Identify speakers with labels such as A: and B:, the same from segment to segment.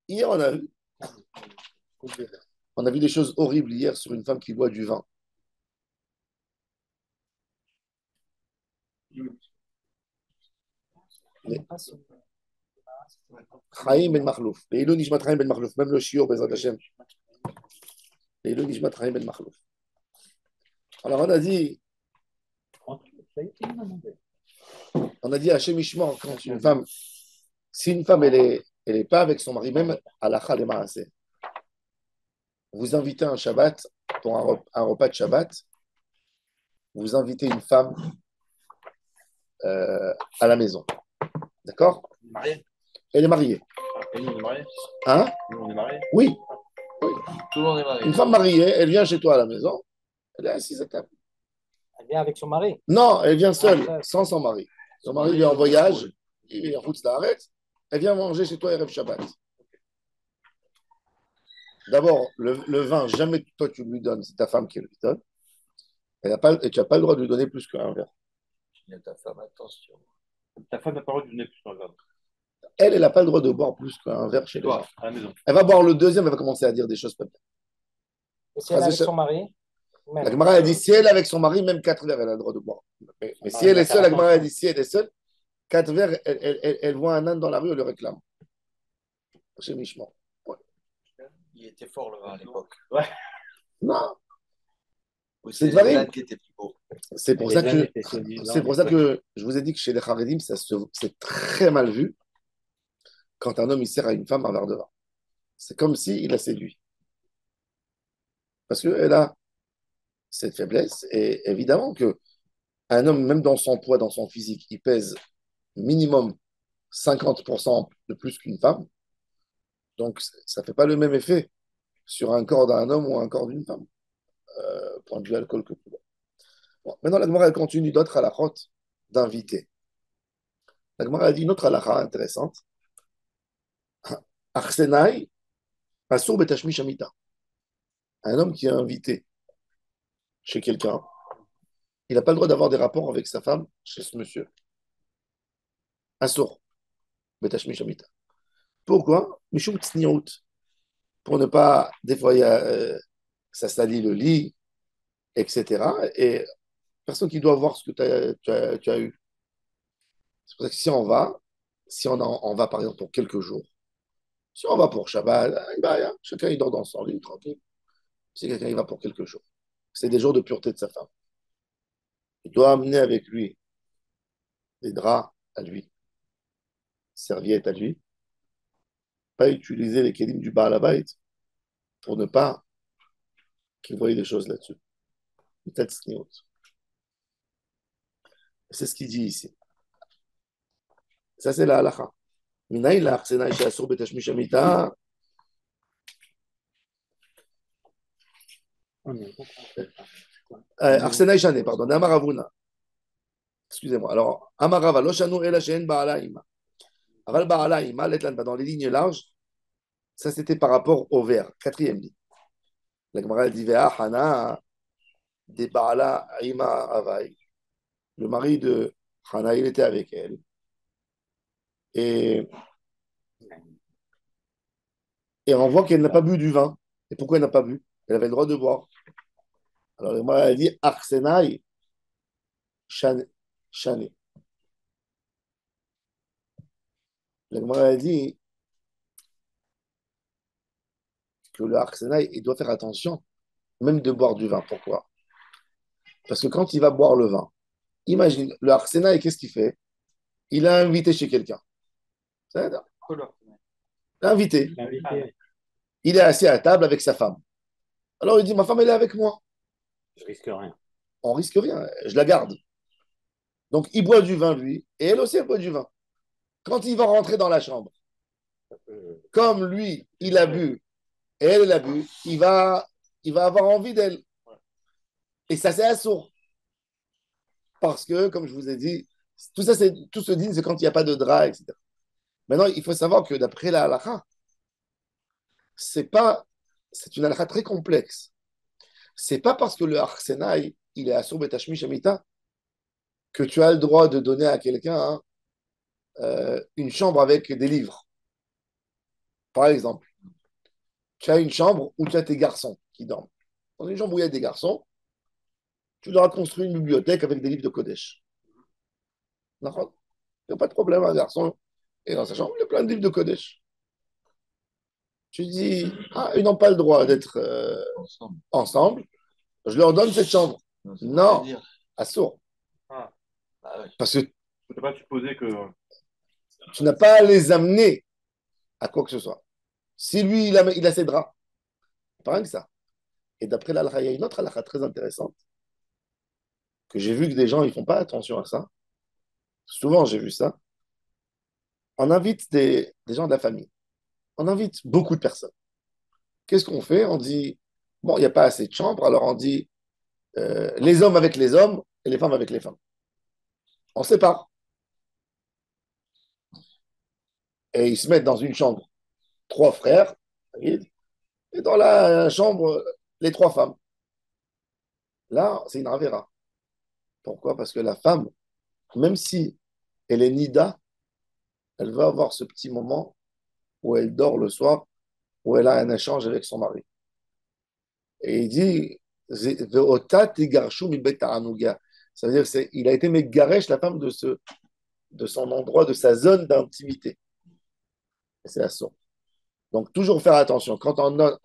A: Hier, on a vu des choses horribles hier sur une femme qui boit du vin. Chaim ben Makhlouf. Leilou Nishmat Chaim ben Makhlouf. Même le shiur, Bezrat Hashem. Leilou Nishmat Chaim ben Makhlouf. Alors, on a dit à Hachem Ishmor, quand une femme, si une femme, elle est pas avec son mari, même à la Chal et Maaseh, vous invitez un Shabbat, pour un repas de Shabbat, vous invitez une femme à la maison. D'accord?
B: Marié.
A: Elle est mariée.
B: Et nous, on est mariés.
A: Hein?
B: Nous, on est mariés.
A: Oui, oui.
B: Tout le monde est marié.
A: Une femme mariée, elle vient chez toi à la maison, elle est assise à table.
C: Elle vient avec son mari.
A: Non, elle vient seule,
C: Ah,
A: sans son mari. Son mari est en voyage, il est en route d'arrêt. Elle vient manger chez toi Erev Shabbat. D'abord, le vin, jamais toi tu lui donnes, c'est ta femme qui lui donne. Et tu n'as pas le droit de lui donner plus qu'un verre.
B: Il y a ta femme, attention. Ta femme n'a pas le droit de donner plus dans le verre.
A: Elle n'a pas le droit de boire plus qu'un verre chez les gens.
B: Toi, à la maison.
A: Elle va boire le deuxième, elle va commencer à dire des choses pas bien.
C: Et si elle est avec son mari?
A: La Gemara a dit, si elle est avec son mari, même 4 verres, elle a le droit de boire. Mais si elle est seule, la Gemara a dit, si elle est seule, 4 verres, elle voit un âne dans la rue, elle le réclame. Chez Mishma. Ouais.
B: Il était fort le vin à l'époque. Ouais.
A: Non,
B: C'est
A: c'est
B: l'âne qui était plus beau.
A: C'est pour ça que je vous ai dit que chez les Haredim, c'est très mal vu quand un homme il sert à une femme un verre de vin. C'est comme s'il la séduit. Parce qu'elle a cette faiblesse. Et évidemment que un homme, même dans son poids, dans son physique, il pèse minimum 50% de plus qu'une femme. Donc, ça ne fait pas le même effet sur un corps d'un homme ou un corps d'une femme. Point de vue alcool que tout. Bon, maintenant, la Gemara, elle continue d'autres halachot d'inviter. La Gemara a dit une autre halakha intéressante. Arsenai, asur betashmi shamita. Un homme qui est invité chez quelqu'un, il n'a pas le droit d'avoir des rapports avec sa femme chez ce monsieur. Asur betashmi shamita. Pourquoi? Mishum tsniout. Pour ne pas, des fois, ça salit le lit, etc. Et personne qui doit voir ce que tu as eu. C'est pour ça que si on va par exemple pour quelques jours, si on va pour Shabbat, chacun il dort dans son lit, tranquille. Si quelqu'un il va pour quelques jours, c'est des jours de pureté de sa femme. Il doit amener avec lui des draps à lui, serviettes à lui, pas utiliser les kelim du Baal Habayit pour ne pas qu'il voie des choses là-dessus. C'est ce qu'il dit ici. Ça, c'est la halakha. Minaï la arsena isha asur betashmish amita. Arsena ishane, pardon. Amaravuna. Excusez-moi. Alors, Amarava, loshanu ela she'en ba'ala ima. Aval ba'ala ima, letlan, dans les lignes larges, ça c'était par rapport au verre. Quatrième ligne. La Gemara dit Ve'a Hana de Ba'ala Ima Avai. Le mari de Hana, il était avec elle. Et, et on voit qu'elle n'a pas bu du vin. Et pourquoi elle n'a pas bu? Elle avait le droit de boire. Alors la Gemara dit Arsenai Shane. La Gemara dit que le Arsenai, il doit faire attention, même de boire du vin. Pourquoi? Parce que quand il va boire le vin, imagine, le Arsenai, qu'est-ce qu'il fait? Il a invité chez quelqu'un. Ça veut dire, invité. Il est assis à table avec sa femme. Alors il dit, ma femme, elle est avec moi.
C: Je risque rien.
A: On risque rien, je la garde. Donc il boit du vin, lui, et elle aussi, elle boit du vin. Quand il va rentrer dans la chambre, comme lui, il a bu, et elle a bu, il va avoir envie d'elle. Et ça, c'est assourd. Parce que, comme je vous ai dit, tout ce dîne, c'est quand il n'y a pas de drap, etc. Maintenant, il faut savoir que d'après la halakha, c'est une halakha très complexe. C'est pas parce que le harsenaï, il est assourd betashmi shamita, que tu as le droit de donner à quelqu'un une chambre avec des livres. Par exemple, tu as une chambre où tu as tes garçons qui dorment. Dans une chambre où il y a des garçons, tu leur as construit une bibliothèque avec des livres de Kodesh. D'accord. Il n'y a pas de problème, un garçon est dans sa chambre, il y a plein de livres de Kodesh. Tu dis, ah, ils n'ont pas le droit d'être ensemble, je leur donne cette chambre. Non, à sourd.
B: Ah,
A: Parce que
B: tu ne peux pas supposer que.
A: tu n'as pas à les amener à quoi que ce soit. Si lui, il a ses draps, pas rien que ça. Et d'après l'alakha, il y a une autre alakha très intéressante, que j'ai vu que des gens, ils font pas attention à ça. Souvent, j'ai vu ça. On invite des gens de la famille. On invite beaucoup de personnes. Qu'est-ce qu'on fait? On dit, bon, il n'y a pas assez de chambres, alors on dit les hommes avec les hommes et les femmes avec les femmes. On sépare. Et ils se mettent dans une chambre, trois frères, et dans la chambre, les trois femmes. Là, c'est une avera. Pourquoi? Parce que la femme, même si elle est nida, elle va avoir ce petit moment où elle dort le soir, où elle a un échange avec son mari. Et il dit, Ve'ota tigarshu mi bet ta'anuga. Ça veut dire qu'il a été megaresh, la femme de son endroit, de sa zone d'intimité. Et c'est la sorte. Donc, toujours faire attention. Quand on donne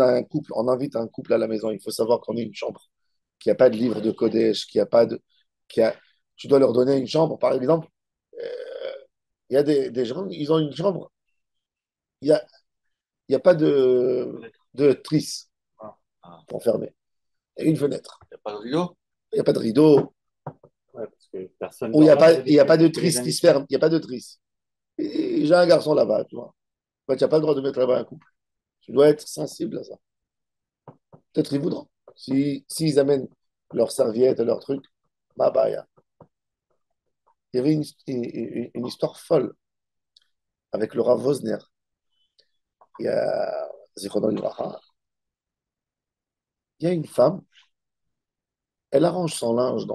A: à un couple, on invite un couple à la maison, il faut savoir qu'on est une chambre, qu'il n'y a pas de livre de Kodesh, qu'il n'y a pas de. Tu dois leur donner une chambre, par exemple. Il y a des gens, ils ont une chambre, il y a pas de trisse pour fermer. Il y a une fenêtre.
D: Il n'y a pas de rideau?
A: Il n'y a pas de rideau.
C: Ouais, parce que personne
A: Ou il n'y a
C: dort là,
A: pas,
C: c'est
A: il y a pas de
C: les
A: trisse qui
C: amis.
A: se ferme. Il n'y a pas de trisse. Et j'ai un garçon là-bas, tu vois. Tu n'as pas le droit de mettre là-bas un couple. Tu dois être sensible à ça. Peut-être ils voudront. S'ils amènent leurs serviettes et leurs trucs, bah, bah, il y avait une histoire folle avec le Rav Wosner. Il y a, Zichrono Livracha. Il y a une femme, elle arrange son linge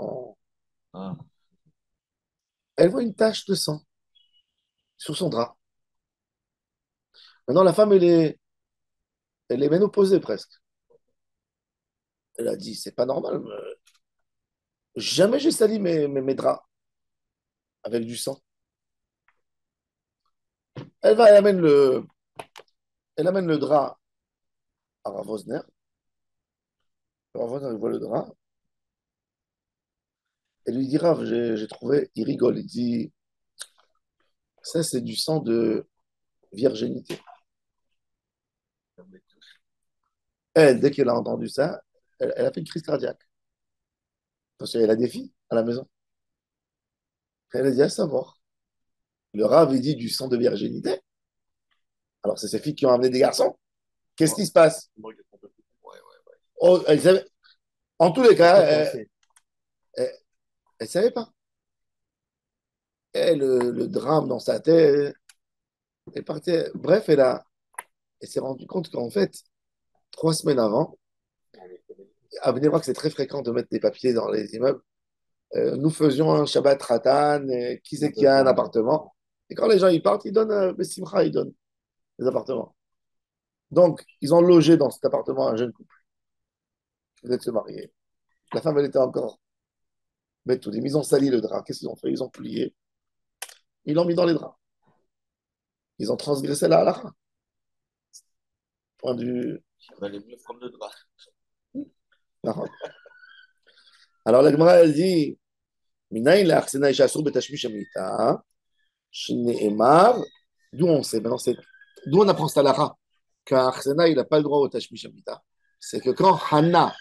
D: Ah,
A: elle voit une tache de sang sur son drap. Maintenant, la femme, elle est ménopausée presque. Elle a dit, c'est pas normal. Jamais j'ai sali mes draps avec du sang. Elle amène le drap à Rav Wosner. Rav Wosner, il voit le drap. Elle lui dit, Rav, j'ai trouvé, il rigole, il dit, ça, c'est du sang de virginité. Elle, dès qu'elle a entendu ça, elle a fait une crise cardiaque. Parce qu'elle a des filles à la maison. Elle a dit, à savoir, le Rav, il dit du sang de virginité. Alors, c'est ces filles qui ont amené des garçons. Qu'est-ce qui se passe?
D: ouais, ouais.
A: Oh, en tous les cas,
C: Pourquoi
A: elle ne savait pas. Et le drame dans sa tête, elle partait. Bref, elle s'est rendue compte qu'en fait, 3 semaines avant, à Bnei Brak, c'est très fréquent de mettre des papiers dans les immeubles. Nous faisions un Shabbat Ratan, qui c'est qui a un appartement. Et quand les gens y partent, ils donnent, Simcha, ils donnent des appartements. Donc, ils ont logé dans cet appartement un jeune couple qui venait de se marier. La femme, elle était encore bête tout dit. Ils ont sali le drap. Qu'est-ce qu'ils ont fait? Ils ont plié. Ils l'ont mis dans les draps. Ils ont transgressé la halakha. Point du.
D: Il valait mieux prendre le drap.
A: Alors, la Gemara, elle dit Minaïn la arsena ishasur betashmish amita. Shneemar. D'où on sait maintenant, d'où on apprend cette halakha qu'un arsena, il n'a pas le droit au tashmish amita. C'est que quand Hannah,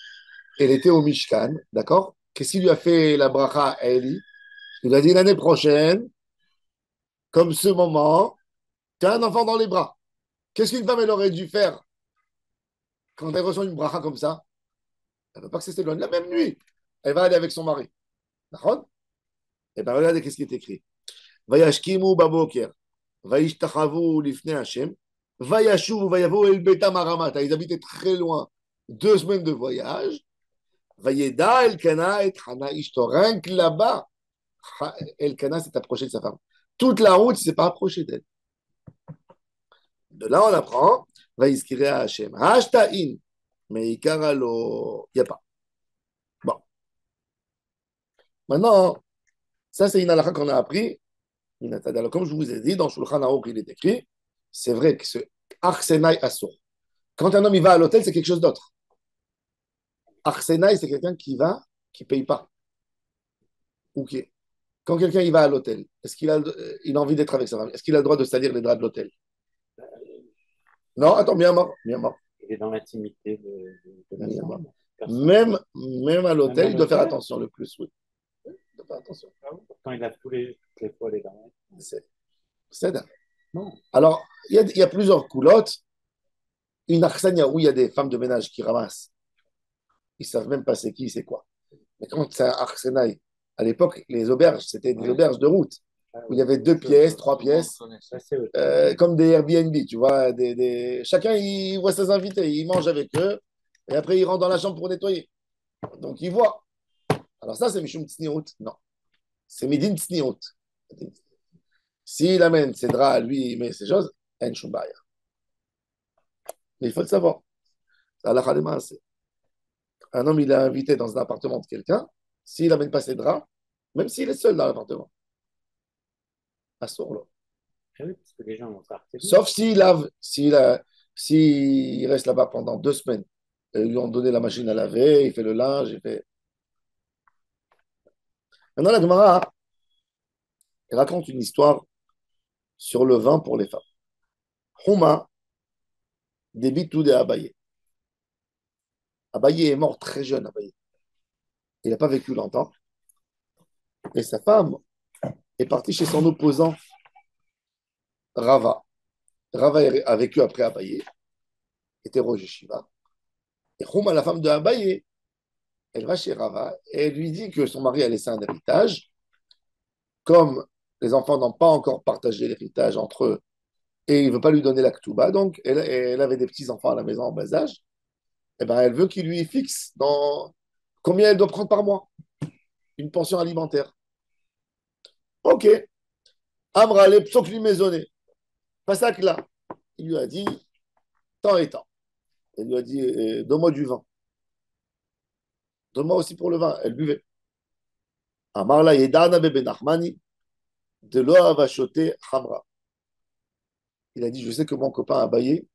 A: elle était au Mishkan, d'accord? Qu'est-ce qu'il lui a fait la bracha à Eli? Il a dit l'année prochaine, comme ce moment, tu as un enfant dans les bras. Qu'est-ce qu'une femme, elle aurait dû faire quand elle reçoit une bracha comme ça? Elle ne veut pas que ça s'éloigne. La même nuit, elle va aller avec son mari. D'accord? Et bien, regardez qu'est-ce qui est écrit. Vayashkimu baboker, vayishtachavu lifnei Hashem, vayashuvu vayavo el betam aramata. Ils habitaient très loin. 2 semaines de voyage. Vayeda Elkana et Hana Ishto. Rien que là-bas, Elkana s'est approché de sa femme. Toute la route, il ne s'est pas approché d'elle. De là, on apprend, Vaïskiré Hachem. Hashta'in. Mais Ikaralo, il n'y a pas. Bon. Maintenant, ça, c'est une halakha qu'on a appris. Alors, comme je vous ai dit, dans Shulchan Aruch, il est écrit, c'est vrai que ce Arsenai Assour. Quand un homme il va à l'hôtel, c'est quelque chose d'autre. Arsenai, c'est quelqu'un qui va, qui ne paye pas. Ou qui... Quand quelqu'un il va à l'hôtel, est-ce qu'il a, il a envie d'être avec sa femme? Est-ce qu'il a le droit de salir les draps de l'hôtel? Non, attends, bien mort, bien mort.
C: Il est dans l'intimité de la
A: Bien
C: chambre.
A: mort. Même à l'hôtel,
C: Même à
A: il doit faire
C: l'hôtel?
A: attention le plus, oui. Il doit faire attention.
C: Pourtant, il lave toutes les fois les dents.
A: C'est dingue.
C: Non.
A: Alors, il y a plusieurs coulottes. Une arsenia où il y a des femmes de ménage qui ramassent. Ils ne savent même pas c'est qui, c'est quoi. Mais quand c'est un arsenaï, à l'époque, les auberges, c'était des auberges de route, où il y avait 2 pièces, 3 pièces,
C: Ça, c'est autre.
A: comme des Airbnb, tu vois. Chacun, il voit ses invités, il mange avec eux, et après, il rentre dans la chambre pour nettoyer. Donc, il voit. Alors ça, c'est Mishum Tsniout. Non. C'est Midin Tsniout. S'il amène ses draps, lui, il met ses choses, En Shumbaya. Mais il faut le savoir. C'est halakha de maaseh. Un homme, il est invité dans un appartement de quelqu'un, s'il n'amène pas ses draps, même s'il est seul dans l'appartement, assourd.
C: Ah oui, parce que les gens vont partir.
A: Sauf s'il lave, s'il reste là-bas pendant 2 semaines, et ils lui ont donné la machine à laver, il fait le linge, il fait. Maintenant, la Gemara, elle raconte une histoire sur le vin pour les femmes. Houma, débite tout de Abaye. Abaye est mort très jeune, Abaye. Il n'a pas vécu longtemps. Et sa femme est partie chez son opposant, Rava. Rava a vécu après Abaye, était Rosh Yeshiva. Et Houma, la femme de Abaye, elle va chez Rava et elle lui dit que son mari a laissé un héritage. Comme les enfants n'ont pas encore partagé l'héritage entre eux et il ne veut pas lui donner la ketouba, donc elle avait des petits-enfants à la maison en bas âge, et ben elle veut qu'il lui fixe dans combien elle doit prendre par mois, une pension alimentaire. Ok. Amra, les psokli maisonnés. Passak là. Il lui a dit tant et tant. Elle lui a dit donne-moi du vin. Donne-moi aussi pour le vin. Elle buvait. Amarla Yedana Bebe Nachmani, de l'eau va choter Hamra. Il a dit je sais que mon copain a baillé,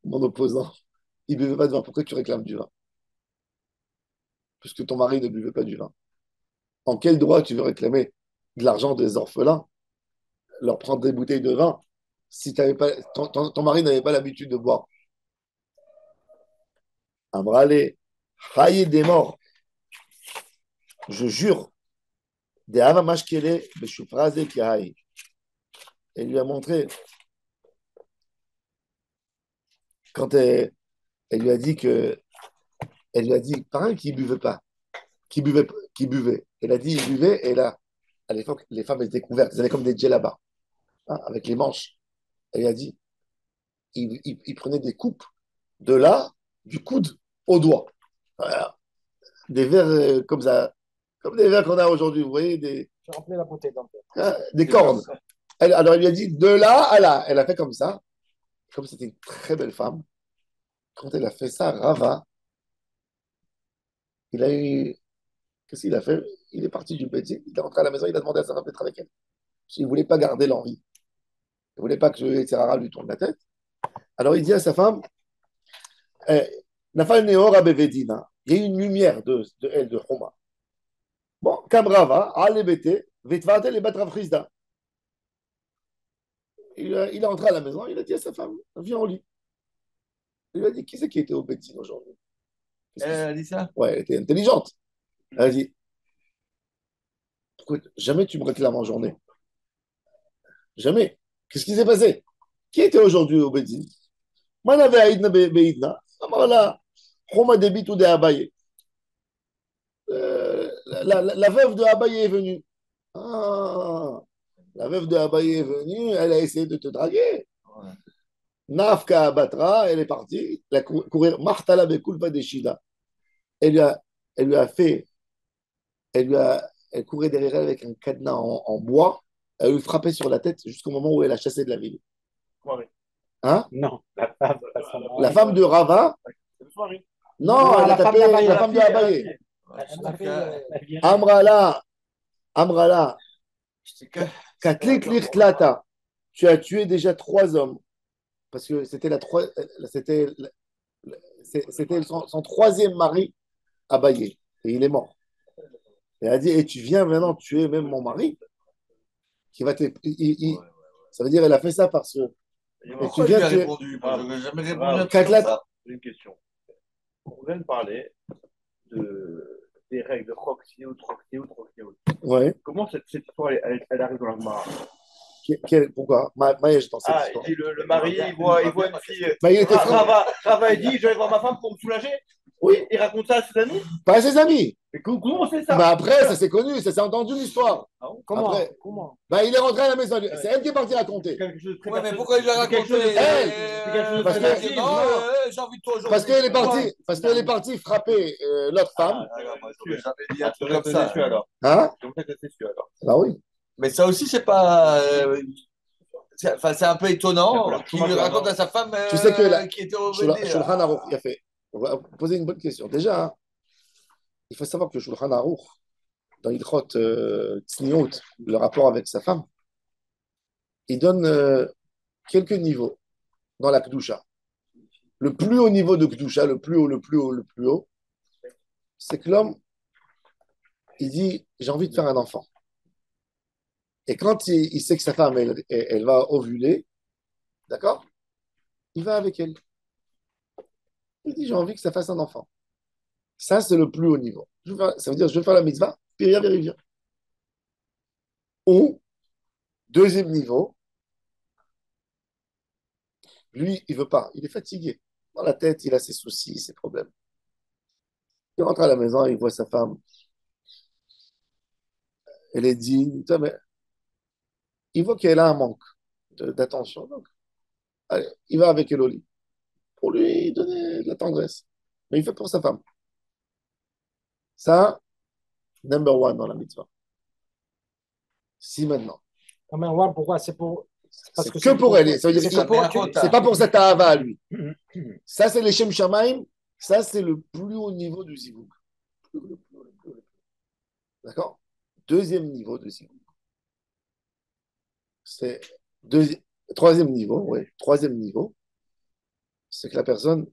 A: mon opposant, il ne buvait pas de vin. Pourquoi tu réclames du vin? Puisque ton mari ne buvait pas du vin. En quel droit tu veux réclamer de l'argent des orphelins, leur prendre des bouteilles de vin, si pas, ton mari n'avait pas l'habitude de boire? Amrale, Haye des morts, je jure, des Havamashkele, de Choufraze qui aille. Elle lui a montré, quand elle lui a dit que, elle lui a dit, pareil, qu'il ne buvait pas, qui buvait. Elle a dit, il buvait, et là, à l'époque, les femmes étaient couvertes, elles avaient comme des djellabas, hein, avec les manches. Elle a dit, il prenait des coupes de là, du coude au doigt. Voilà. Des verres comme ça, comme des verres qu'on a aujourd'hui, vous voyez,
B: Je remplis la bouteille d'un peu.
A: hein, des cornes. Alors elle lui a dit, de là à là. Elle a fait comme ça, comme c'était une très belle femme. Quand elle a fait ça, Rava, il a eu. Qu'est-ce qu'il a fait? Il est parti du petit, il est rentré à la maison, il a demandé à sa femme d'être avec elle. Il ne voulait pas garder l'envie. Il ne voulait pas que Sarah lui tourne la tête. Alors il dit à sa femme, Nafal Neora Bevedina, il y a une lumière de elle, de Homa. Bon, Kamrava, Alebete, Vetvate les Batrav Frisda. Il est entré à la maison, il a dit à sa femme, viens au lit. Il lui a dit, qui c'est qui était au Betin aujourd'hui?
D: Elle a dit ça?
A: Ouais, elle était intelligente. Elle a dit, écoute, jamais tu me réclames en journée. Jamais. Qu'est-ce qui s'est passé? Qui était aujourd'hui au Betin? Manave Aïdna Beidna. Voilà. Homa debit ou de Abaye. La veuve de Abaye est venue. Ah, la veuve de Abaye est venue, elle a essayé de te draguer.
D: Ouais.
A: Nafka Batra, elle est partie, elle a courir Martala Bekulpa Deshida. Elle lui a fait, elle courait derrière elle avec un cadenas en bois, elle lui frappait sur la tête jusqu'au moment où elle a chassé de la ville.
B: Ouais.
A: Hein?
C: Non,
A: La femme de Rava, non, elle a tapé la femme de Abaye. Amrala, Katlik Lirtlata, tu as tué déjà 3 hommes, parce que c'était son troisième mari, Abaye, et il est mort. Et elle a dit, et tu viens maintenant tuer même mon mari, qui va te. Ça veut dire, elle a fait ça parce que. Et tu viens tuer.
D: Répondu. Moi, je n'ai jamais répondu à
A: Katlat.
B: Une question. On vient de parler des règles de Chok-Siout.
A: Ouais.
B: Comment cette histoire elle arrive dans la Gemara?
A: Pourquoi Maïa, je t'en sais.
B: Ah, il dit le mari, il voit une fille.
A: Mais il était fou.
B: Rava, il dit, je vais voir ma femme pour me soulager. Oui. Il raconte ça à ses amis.
A: Pas à ses amis.
B: Mais comment on sait ça?
A: Bah après, ça s'est connu, ça s'est entendu l'histoire.
C: Ah bon? Comment?
A: Bah, il est rentré à la maison. C'est elle qui est partie raconter.
D: Ouais, mais pourquoi il l'a raconté?
A: Parce que
D: non, j'ai envie de toi aujourd'hui.
A: Parce qu'elle est partie frapper l'autre femme.
D: J'avais dit un truc comme ça.
A: Hein? Bah oui.
D: Mais ça aussi, c'est pas. C'est un peu étonnant qu'il lui raconte à sa femme
A: tu sais que
D: qui était au
A: Shulchan Aruch, il a fait. On va poser une bonne question. Déjà, hein, il faut savoir que Shulchan Aruch, dans Ilchot Tzniut, le rapport avec sa femme, il donne quelques niveaux dans la Kedusha. Le plus haut niveau de Kedusha, le plus haut, c'est que l'homme, il dit, j'ai envie de faire un enfant. Et quand il sait que sa femme, elle va ovuler, d'accord? Il va avec elle. Il dit, j'ai envie que ça fasse un enfant. Ça, c'est le plus haut niveau. Ça veut dire, je vais faire la mitzvah, puis vient. Ou, deuxième niveau, lui, il veut pas. Il est fatigué. Dans la tête, il a ses soucis, ses problèmes. Il rentre à la maison, il voit sa femme. Elle est digne, mais il voit qu'elle a un manque d'attention. Donc, allez, il va avec elle au lit pour lui donner de la tendresse. Mais il fait pour sa femme. Ça, number one dans la mitzvah. Si maintenant.
C: Number one, pourquoi? C'est
A: que pour elle. Ça veut dire c'est pas pour cette ahava à lui. Ça, c'est les Shem Shamaim. Ça, c'est le plus haut niveau du Zivouk. D'accord? Deuxième niveau de Zivouk. C'est troisième niveau, ouais. Troisième niveau, c'est que la personne,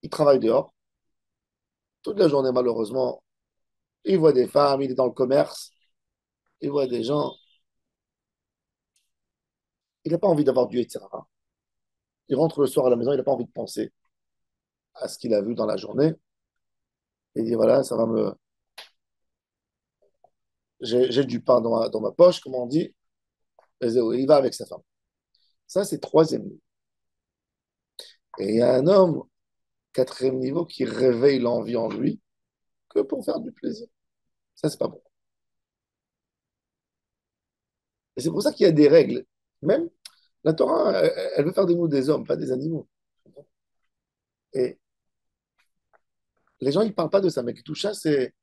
A: il travaille dehors. Toute la journée, malheureusement, il voit des femmes, il est dans le commerce, il voit des gens. Il n'a pas envie d'avoir du etc. Il rentre le soir à la maison, il n'a pas envie de penser à ce qu'il a vu dans la journée. Il dit, voilà, ça va me. J'ai du pain dans ma poche, comme on dit. Il va avec sa femme. Ça, c'est troisième niveau. Et il y a un homme, quatrième niveau, qui réveille l'envie en lui que pour faire du plaisir. Ça, c'est pas bon. Et c'est pour ça qu'il y a des règles. Même la Torah, elle veut faire de nous des hommes, pas des animaux. Et les gens, ils ne parlent pas de ça, mais Ketoucha, c'est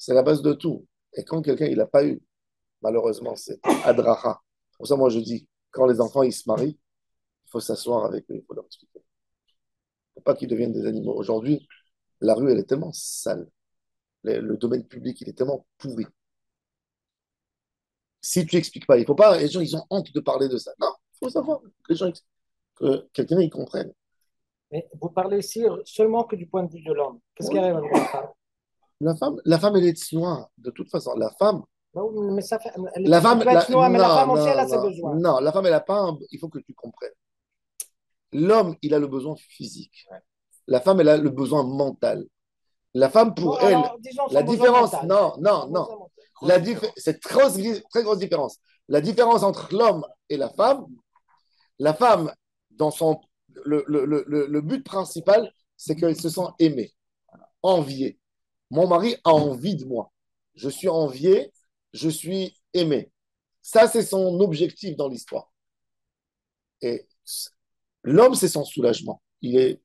A: la base de tout. Et quand quelqu'un, il n'a pas eu, malheureusement, c'est Adracha. Pour ça, moi, je dis, quand les enfants, ils se marient, il faut s'asseoir avec eux, il faut leur expliquer. Il ne faut pas qu'ils deviennent des animaux. Aujourd'hui, la rue, elle est tellement sale. Le domaine public, il est tellement pourri. Si tu n'expliques pas, il faut pas, les gens, ils ont honte de parler de ça. Non, il faut savoir que les gens, que quelqu'un, ils comprennent.
C: Mais vous parlez ici seulement que du point de vue de l'homme. Qu'est-ce qui arrive avec la femme?
A: La femme, elle est tsnoua, de toute façon. La femme.
C: Mais ça fait,
A: la femme,
C: mais la femme aussi, elle a ses besoins.
A: Non, la femme, elle n'a pas. Il faut que tu comprennes. L'homme, il a le besoin physique. Ouais. La femme, elle a le besoin mental. La femme, pour elle, la différence. Non. C'est très grosse différence. La différence entre l'homme et la femme, dans son. Le but principal, c'est qu'elle se sent aimée, enviée. Mon mari a envie de moi. Je suis envié, je suis aimé. Ça, c'est son objectif dans l'histoire. Et l'homme, c'est son soulagement. Il est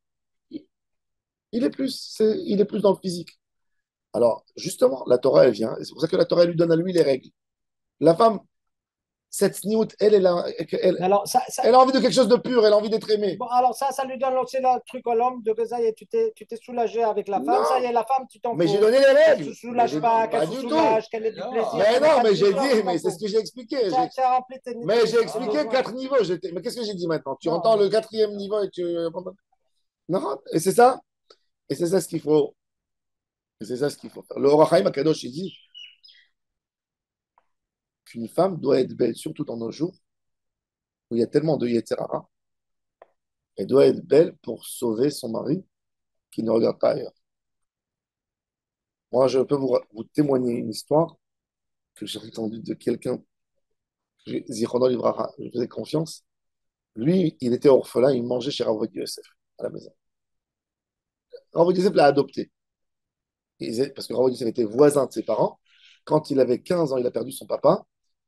A: plus dans le physique. Alors, justement, la Torah, elle vient. Et c'est pour ça que la Torah, elle lui donne à lui les règles. La femme, cette sniout, elle a envie de quelque chose de pur, elle a envie d'être aimée.
C: Bon, alors ça lui donne aussi le truc à l'homme de que ça y est, tu t'es soulagé avec la femme. Ça y
A: Non,
C: est, la femme, tu t'en
A: mais j'ai
C: fous.
A: donné les
C: Qu'elle se
A: règles.
C: soulage pas, qu'elle
A: Pas
C: se
A: du tout.
C: soulage, qu'elle ait du
D: Non.
C: plaisir.
A: Mais
C: qu'elle ait
A: non,
C: pas de
A: mais j'ai
C: besoin,
A: dit,
C: tu t'en
A: mais c'est
C: fous.
A: ce que j'ai expliqué.
C: T'as rempli tes
A: Mais j'ai
C: tes
A: expliqué
C: besoins.
A: 4 niveaux. Mais qu'est-ce que j'ai dit maintenant? Tu
C: Non,
A: entends
C: mais-
A: le 4e niveau et tu. Non, et c'est ça. Et c'est ça ce qu'il faut. Et c'est ça ce qu'il faut faire. Le Orach Chaim Akadosh, il dit qu'une femme doit être belle, surtout dans nos jours, où il y a tellement de Yetzirara. Elle doit être belle pour sauver son mari qui ne regarde pas ailleurs. Moi, je peux vous témoigner une histoire que j'ai entendue de quelqu'un, Zichrono Livracha, je faisais confiance. Lui, il était orphelin, il mangeait chez Rav Yosef à la maison. Rav Yosef l'a adopté. Parce que Rav Yosef était voisin de ses parents. Quand il avait 15 ans, il a perdu son papa.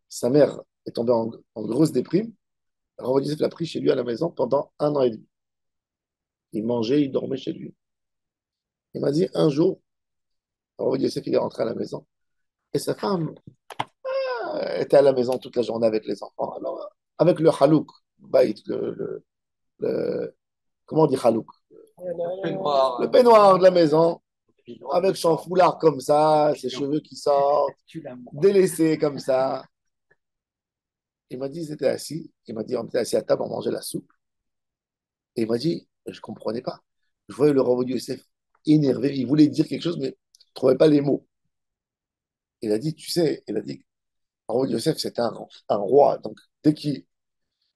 A: Sa mère est tombée en grosse déprime. Rav Yosef l'a pris chez lui à la maison pendant 1 an et demi. Il mangeait, il dormait chez lui. Il m'a dit un jour, Rav Yosef, il est rentré à la maison. Et sa femme était à la maison toute la journée avec les enfants. Alors, avec le halouk, baït, comment on dit halouk? Le peignoir de la maison, avec son foulard comme ça, ses cheveux qui sortent, délaissés comme ça. Il m'a dit, ils étaient assis. Il m'a dit, on était assis à table, on mangeait la soupe. Et il m'a dit, je ne comprenais pas. Je voyais le Rav Yosef énervé. Il voulait dire quelque chose, mais il ne trouvait pas les mots. Il a dit, tu sais, il a dit, Rav Yosef, c'était un roi. Donc, dès qu'il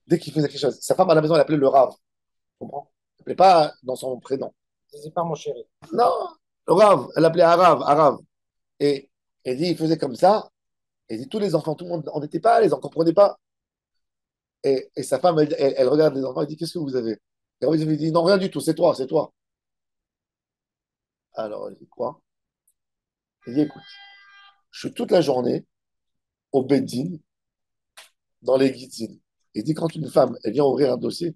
A: faisait quelque chose, sa femme à la maison, elle appelait le Rav. Tu comprends? Elle n'appelait pas dans son prénom.
C: C'est pas mon chéri.
A: Non, le Rav, elle appelait Arav, Arav. Et elle dit, il faisait comme ça. Elle dit, tous les enfants, tout le monde, on n'était pas, les enfants ne comprenaient pas. Et sa femme, elle regarde les enfants, elle dit, qu'est-ce que vous avez? Et Rav Yosef, il dit, non, rien du tout, c'est toi, c'est toi. Alors, elle dit, quoi? Il dit, écoute, je suis toute la journée au Beddin, dans les guidines. Il dit, quand une femme, elle vient ouvrir un dossier,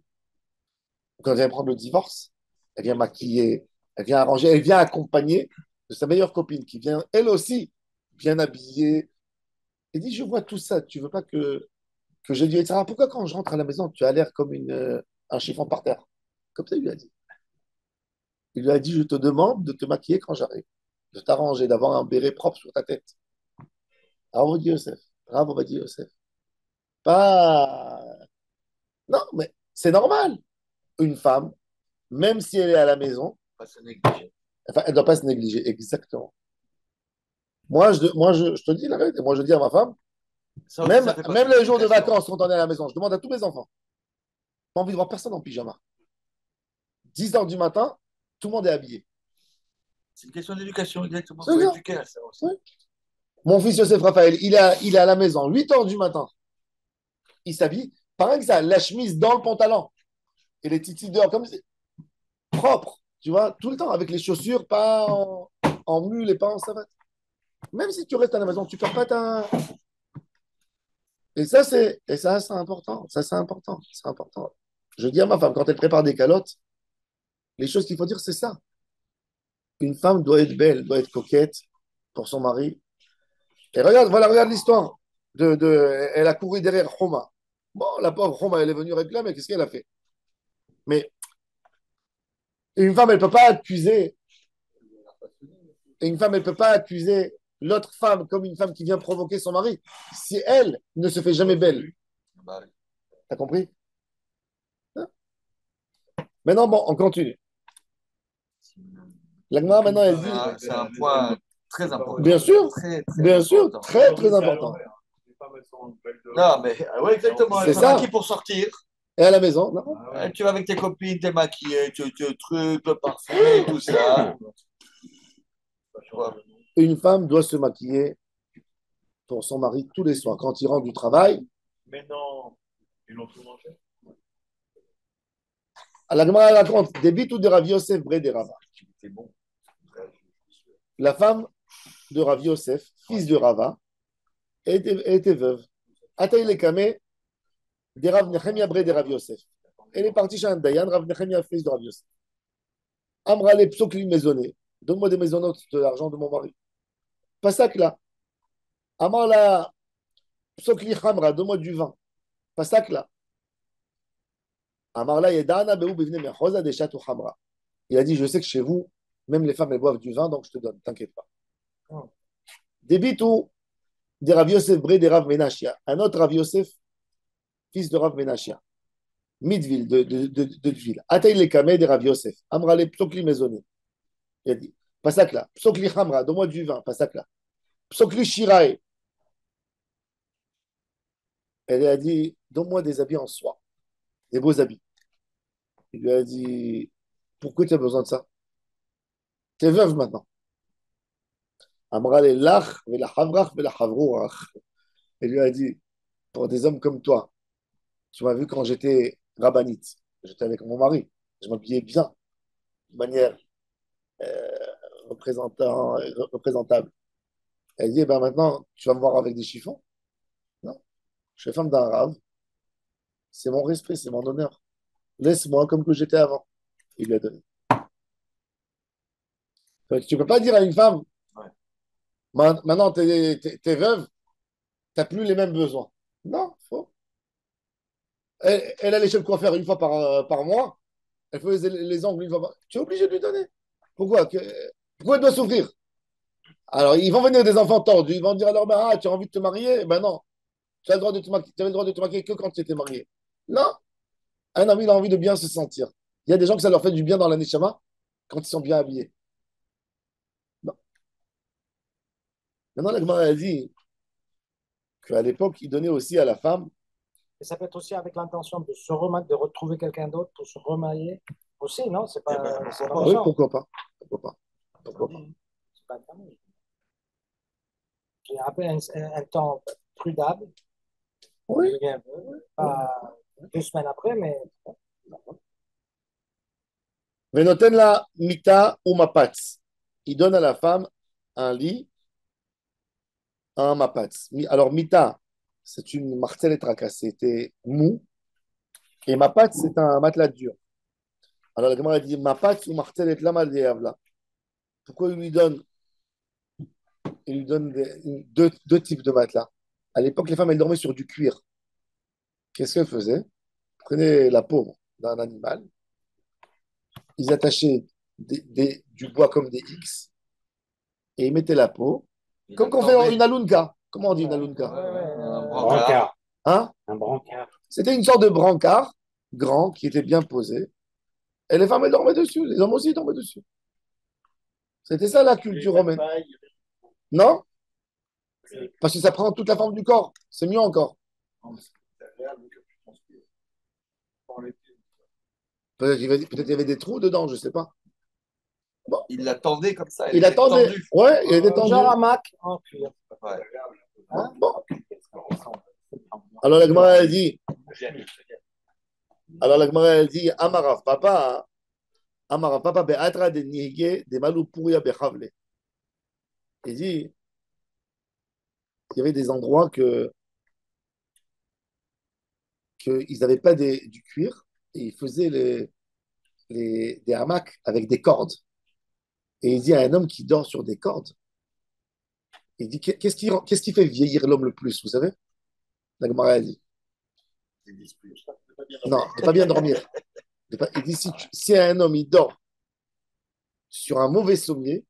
A: quand elle vient prendre le divorce, elle vient maquiller, elle vient arranger, elle vient accompagner de sa meilleure copine qui vient, elle aussi, bien habillée. Il dit, je vois tout ça, tu veux pas que je lui dise, ah, pourquoi quand je rentre à la maison, tu as l'air comme un chiffon par terre? Comme ça, il lui a dit. Il lui a dit, je te demande de te maquiller quand j'arrive, de t'arranger, d'avoir un béret propre sur ta tête. Bravo Yosef, bravo Badi Yosef. Pas... Non, mais c'est normal. Une femme, même si elle est à la maison,
D: Pas se négliger.
A: enfin, elle ne doit pas se négliger, exactement. Moi, je te dis la vérité. Moi, je dis à ma femme,
D: Ça aussi,
A: même,
D: ça fait partie
A: même
D: de
A: les jours de
D: l'éducation.
A: vacances, quand on est à la maison, je demande à tous mes enfants, pas envie de voir personne en pyjama. 10 heures du matin, tout le monde est habillé.
D: C'est une question d'éducation, exactement.
A: C'est
D: Il faut
A: ça.
D: éduquer à ça aussi.
A: Ouais. Mon fils Joseph Raphaël, il est à la maison, 8 heures du matin. Il s'habille, pareil que ça, la chemise dans le pantalon. Et les titis dehors, comme c'est propre, tu vois, tout le temps, avec les chaussures, pas en mule et pas en savate. Même si tu restes à la maison, tu ne perds pas ta. Et ça, c'est important. Ça, c'est important. C'est important. Je dis à ma femme, quand elle prépare des calottes, les choses qu'il faut dire, c'est ça. Une femme doit être belle, doit être coquette pour son mari. Et regarde, voilà, regarde l'histoire. Elle a couru derrière Roma. Bon, la pauvre Roma, elle est venue réclamer, qu'est-ce qu'elle a fait? Mais une femme, elle ne peut pas accuser. Et une femme, elle ne peut pas accuser l'autre femme comme une femme qui vient provoquer son mari si elle ne se fait jamais belle.
D: Bah,
A: T'as compris? Maintenant, bon, on continue. L'Agma, maintenant, elle dit,
D: c'est un point très important.
A: bien sûr,
D: Très, très
A: bien sûr,
D: important.
A: très, très important.
B: Les femmes, elles sont belles de
D: Non, mais ouais, exactement.
A: C'est
D: Elles sont
A: ça.
D: maquillées pour sortir.
A: Et à la maison, non?
D: Tu vas avec tes copines, t'es maquillée, tu truc, le parfum, tout ça.
A: Une femme doit se maquiller pour son mari tous les soirs. Quand il rentre du travail,
B: Mais non, ils l'ont tout mangé.
A: l'Agma raconte des bits ou de Rav Yosef Bre de Rava.
D: C'est bon.
A: La femme de Rav Yosef, fils de Rava, était veuve. Ataï le Kame de Rav Nechemia Bre de Rav Yosef. Elle est partie chez un Dayan, Rav Nechemia, fils de Rav Yosef. Amra le psokli maisonné. Donne-moi des maisonnotes de l'argent de mon mari. Pas ça que là. Amar la Psokli Hamra, donne-moi du vin. Pasak là. Amarla Yedana Beou Bivne Mechosa des Chatou Hamra. Il a dit, je sais que chez vous, même les femmes, elles boivent du vin, donc je te donne, t'inquiète pas. Débitou des Rav Yosef Bré des Rav Menachia. Un autre Rav Yosef, fils de Rav Menachia. Midville, de ville. Ataï les Kameh des Rav Yosef. Amrale Psokli Maisonné. Il a dit, Pasak là. Psokli Hamra, donne-moi du vin. Pasak là. Psokli Shirae. Elle a dit, donne-moi des habits en soie, des beaux habits. Il lui a dit, pourquoi tu as besoin de ça? Tu es veuve maintenant. Amrale Lach, Vela Havrach, Vela Havrourach. Elle lui a dit, pour des hommes comme toi, tu m'as vu quand j'étais rabbinite, j'étais avec mon mari, je m'habillais bien, de manière représentable. Elle dit, eh ben maintenant, tu vas me voir avec des chiffons? Non, je suis femme d'un rave, c'est mon respect, c'est mon honneur. Laisse-moi comme que j'étais avant. Il lui a donné. Tu ne peux pas dire à une femme,
D: Ouais.
A: maintenant, tu es veuve, tu n'as plus les mêmes besoins. Non, faux. Elle allait chez le coiffeur une fois par mois, elle faisait les ongles une fois par... Tu es obligé de lui donner. Pourquoi? Pourquoi elle doit souffrir? Alors, ils vont venir des enfants tordus, ils vont dire alors, ben, ah, tu as envie de te marier? Ben non, tu as le droit de te maquiller, tu avais le droit de te maquiller que quand tu étais marié. Non, un homme, il a envie de bien se sentir. Il y a des gens que ça leur fait du bien dans la neshama quand ils sont bien habillés. Non. Maintenant, la Gemara a dit qu'à l'époque, il donnait aussi à la femme.
C: Et ça peut être aussi avec l'intention de se remettre, de retrouver quelqu'un d'autre pour se remarier aussi, non? C'est pas, c'est pas
A: Oui,
C: méchant.
A: pourquoi pas? Pourquoi pas? Pourquoi pas?
C: C'est pas interdit. Et après un temps prudable,
A: Oui.
C: pas 2 semaines après, mais
A: Venoten la mita ou mapatz. Il donne à la femme un lit, un mapatz. Alors, mita, c'est une martelle tracasse, c'était mou. Et mapatz, c'est un matelas dur. Alors, la Gemara dit mapatz ou martelle et lama diavla. Pourquoi il lui donne deux types de matelas? À l'époque, les femmes, elles dormaient sur du cuir. Qu'est-ce qu'elles faisaient? Ils prenaient la peau d'un animal, ils attachaient du bois comme des X et ils mettaient la peau, comme qu'on fait une alunka. Comment on dit une alunka?
D: Un
C: brancard.
A: Hein?
C: Un brancard.
A: C'était une sorte de brancard grand qui était bien posé. Et les femmes, elles dormaient dessus. Les hommes aussi dormaient dessus. C'était ça la culture romaine. Non? Parce que ça prend toute la forme du corps. C'est mieux encore. Peut-être qu'il y avait des trous dedans, je ne sais pas. Bon.
D: Il l'attendait comme ça.
A: Il attendait.
D: Tendu.
A: Ouais, il était tendu.
C: Genre un Mac en cuir.
D: Ouais.
C: Hein?
A: Bon. Alors la Gemara elle dit, Amarav papa, be'atra de nihige de malupuria bechavle. Il dit, il y avait des endroits qu'ils n'avaient pas du cuir et ils faisaient des hamacs avec des cordes. Et il dit à un homme qui dort sur des cordes, il dit, qu'est-ce qui fait vieillir l'homme le plus, vous savez? La Gemara elle dit, non, de ne pas bien dormir. Il dit, si un homme il dort sur un mauvais sommier,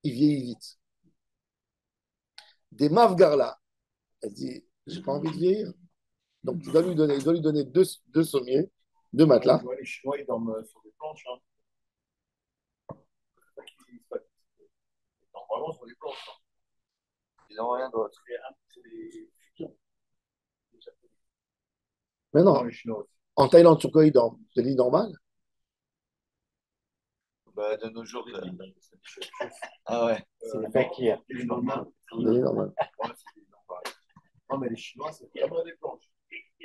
A: il vieillit vite. Des mavgarla, elle dit, j'ai pas envie de vieillir. Donc, il doit lui donner deux sommiers, deux matelas.
B: Les Chinois, ils dorment sur des planches. Hein. Ils dorment vraiment sur des planches. Hein.
D: Ils n'ont rien d'autre.
B: C'est des futurs.
A: Mais non,
B: Les Chinois aussi.
A: en Thaïlande, sur quoi ils dorment? Des lits normaux?
D: Bah, de nos jours. Ah ouais.
C: C'est des fakirs.
B: Des lits normaux.
A: Des lits normaux.
B: Ouais, c'est des normaux. Non, mais les Chinois, c'est vraiment des planches.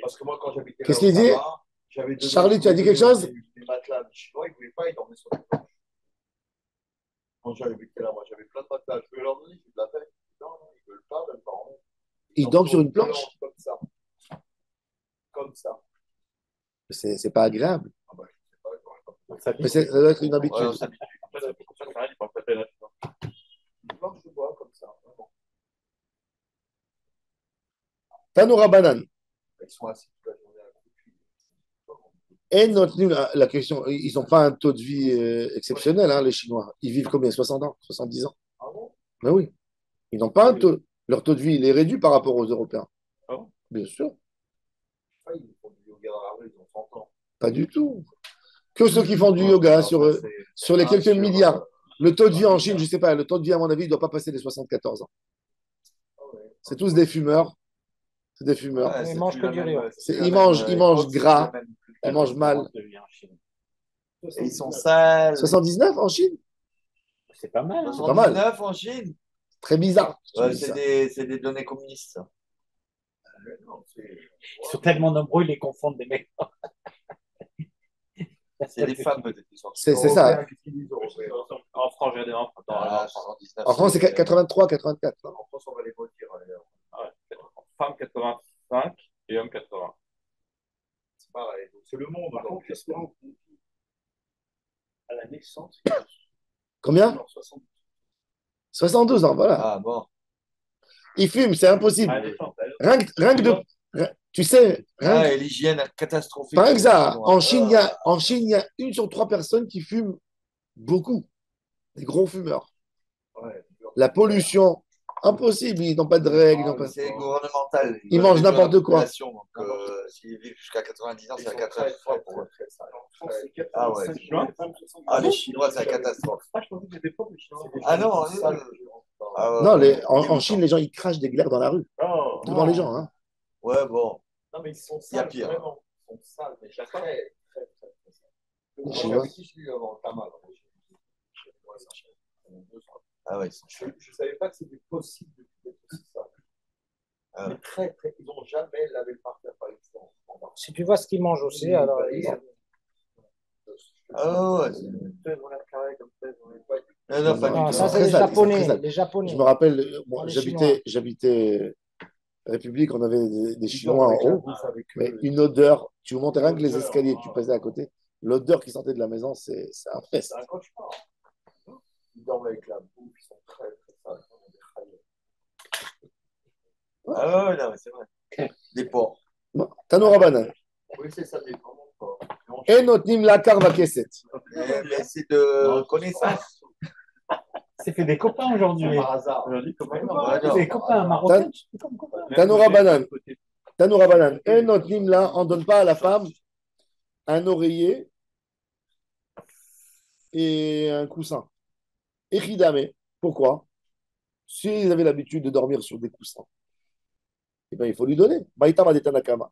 B: Parce que moi, quand j'habitais
A: Qu'est-ce qu'il dit?
B: j'avais
A: Charlie, tu as dit quelque chose?
B: Les matelas, les Chinois, ils ne voulaient pas, ils dormaient sur des planches. Quand j'habitais là, moi, j'avais plein de matelas. Je voulais leur donner, je de la peine. Non, ils ne veulent pas, même pas.
A: Ils dorment sur une planche?
B: Comme ça. Comme ça.
A: C'est pas agréable.
B: Ah bah, je sais pas,
A: Mais ça doit être une
D: Ouais,
A: habitude.
D: on s'habitue.
B: après, c'est pour ça que Charlie, il porte la peine. Une planche de bois, comme ça. Vraiment.
A: Tanoura Banan.
B: Ils sont assis toute la journée à la coupe.
A: Et la question, ils n'ont pas un taux de vie exceptionnel, hein, les Chinois. Ils vivent combien? 60 ans, 70 ans.
B: Ah bon?
A: Mais oui, ils n'ont pas un taux. Leur taux de vie, il est réduit par rapport aux Européens.
B: Ah bon?
A: Bien sûr,
B: Ah, ils font du yoga dans la rue, ils ont 30 ans.
A: pas du tout. Que ceux qui font du yoga sur les quelques milliards. Le taux de vie en Chine, je ne sais pas, le taux de vie, à mon avis, il ne doit pas passer les 74 ans.
B: Ah ouais.
A: C'est tous des fumeurs. C'est des fumeurs.
C: Ils mangent que du riz.
A: Ils mangent gras, ils mangent mal.
D: Et ils sont sales.
A: 79 en Chine?
C: C'est pas mal. Hein.
A: C'est pas mal.
D: 79 en Chine.
A: Très bizarre.
D: Ouais, c'est des données communistes. Ça.
B: Non,
C: Ils sont tellement nombreux, ils les confondent des mecs.
D: C'est les femmes peut-être qui sont.
A: C'est ça.
E: En France, j'ai des enfants.
D: Ah, 79,
A: En France, c'est 83, 84. Non?
B: en France, on va les maudire.
E: Femme 85 et homme 80.
B: C'est pareil. Donc, c'est le monde.
F: Par contre, l'espérance de vie à la naissance,
A: Combien? 72 ans, voilà.
D: Ah bon.
A: Ils fument, c'est impossible. Rien que de. Tu sais,
D: Ah, et l'hygiène catastrophique.
A: par exemple, en Chine, il y a 1 sur 3 personnes qui fument beaucoup. Des gros fumeurs.
B: Ouais.
A: La pollution, impossible. Ils n'ont pas de règles. Ils n'ont pas...
D: C'est gouvernemental.
A: Ils mangent n'importe quoi.
D: Donc, s'ils vivent jusqu'à 90 ans, c'est la
B: Ils sont
D: catastrophe.
B: très, très, très, très sales.
D: Ah ouais.
F: 85,
D: Ah, les Chinois, c'est la catastrophe.
F: Ah, je pensais que c'était pas les Chinois.
D: Ah non, ah, ouais,
A: Non,
D: ouais.
A: en Chine, les gens, ils crachent des glaires dans la rue,
F: Oh,
A: devant les gens. Hein.
D: Ouais, bon.
B: Non, mais ils sont
D: Il y a
B: sales,
D: pire.
B: vraiment. Ils sont sales, mais très, très, très, très sales.
A: Les Chinois.
B: Qui je suis avant Tamal.
D: Ah ouais.
B: Je ne savais pas que c'était possible d'être aussi sale.
D: Ah.
B: Mais très, très, ils n'ont jamais lavé le parterre par exemple.
C: Si tu vois ce qu'ils mangent aussi, alors.
D: Ah ouais. Non, non, pas
A: Non,
D: du tout.
C: ça, c'est
A: très
C: les
A: sales,
C: Japonais.
A: très sales.
C: Les Japonais.
A: Je me rappelle, moi,
C: Les
A: j'habitais République, on avait des Chinois en haut, mais une odeur, tu montais rien que les escaliers, tu passais à côté, l'odeur qui sortait de la maison, c'est un fest.
B: C'est un cauchemar. Ils dorment avec la bouffe, ils sont très, très sales.
D: Ah ouais, non, mais c'est vrai. Des porcs.
A: Tanoura Banan.
B: Oui, c'est ça, dépend.
A: Et notre nim la karva keset.
D: Mais c'est de connaissance.
C: C'est fait des copains aujourd'hui.
B: Par hasard.
E: Aujourd'hui, comment
D: Ouais, non.
C: Des copains marocains.
A: Tanoura Banan. Tanoura Banan. Et notre nim là, on ne donne pas à la femme un oreiller et un coussin. Echidame. Pourquoi? S'ils avaient l'habitude de dormir sur des coussins, eh ben, il faut lui donner. Baïtama de Tanakama.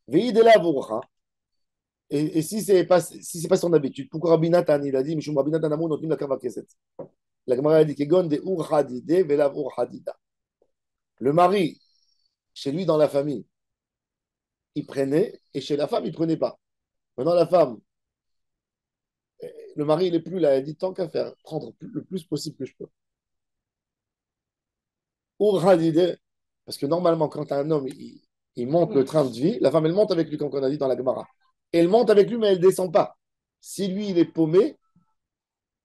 A: Veidela Vurcha. Et si ce n'est pas son habitude, pourquoi Rabbi Nathan, il a dit, Mishum Rabbi Nathan Amou notim la kava keset. La Gemara a dit, Kegon de Urhadide, velav Urhadida. Le mari, chez lui dans la famille, il prenait, et chez la femme, il ne prenait pas. Maintenant, la femme, le mari, il n'est plus là, elle dit, tant qu'à faire, prendre le plus possible que je peux. Urhadide, parce que normalement, quand un homme, il monte le train de vie, la femme, elle monte avec lui, comme on a dit dans la Gemara. Elle monte avec lui, mais elle ne descend pas. Si lui, il est paumé,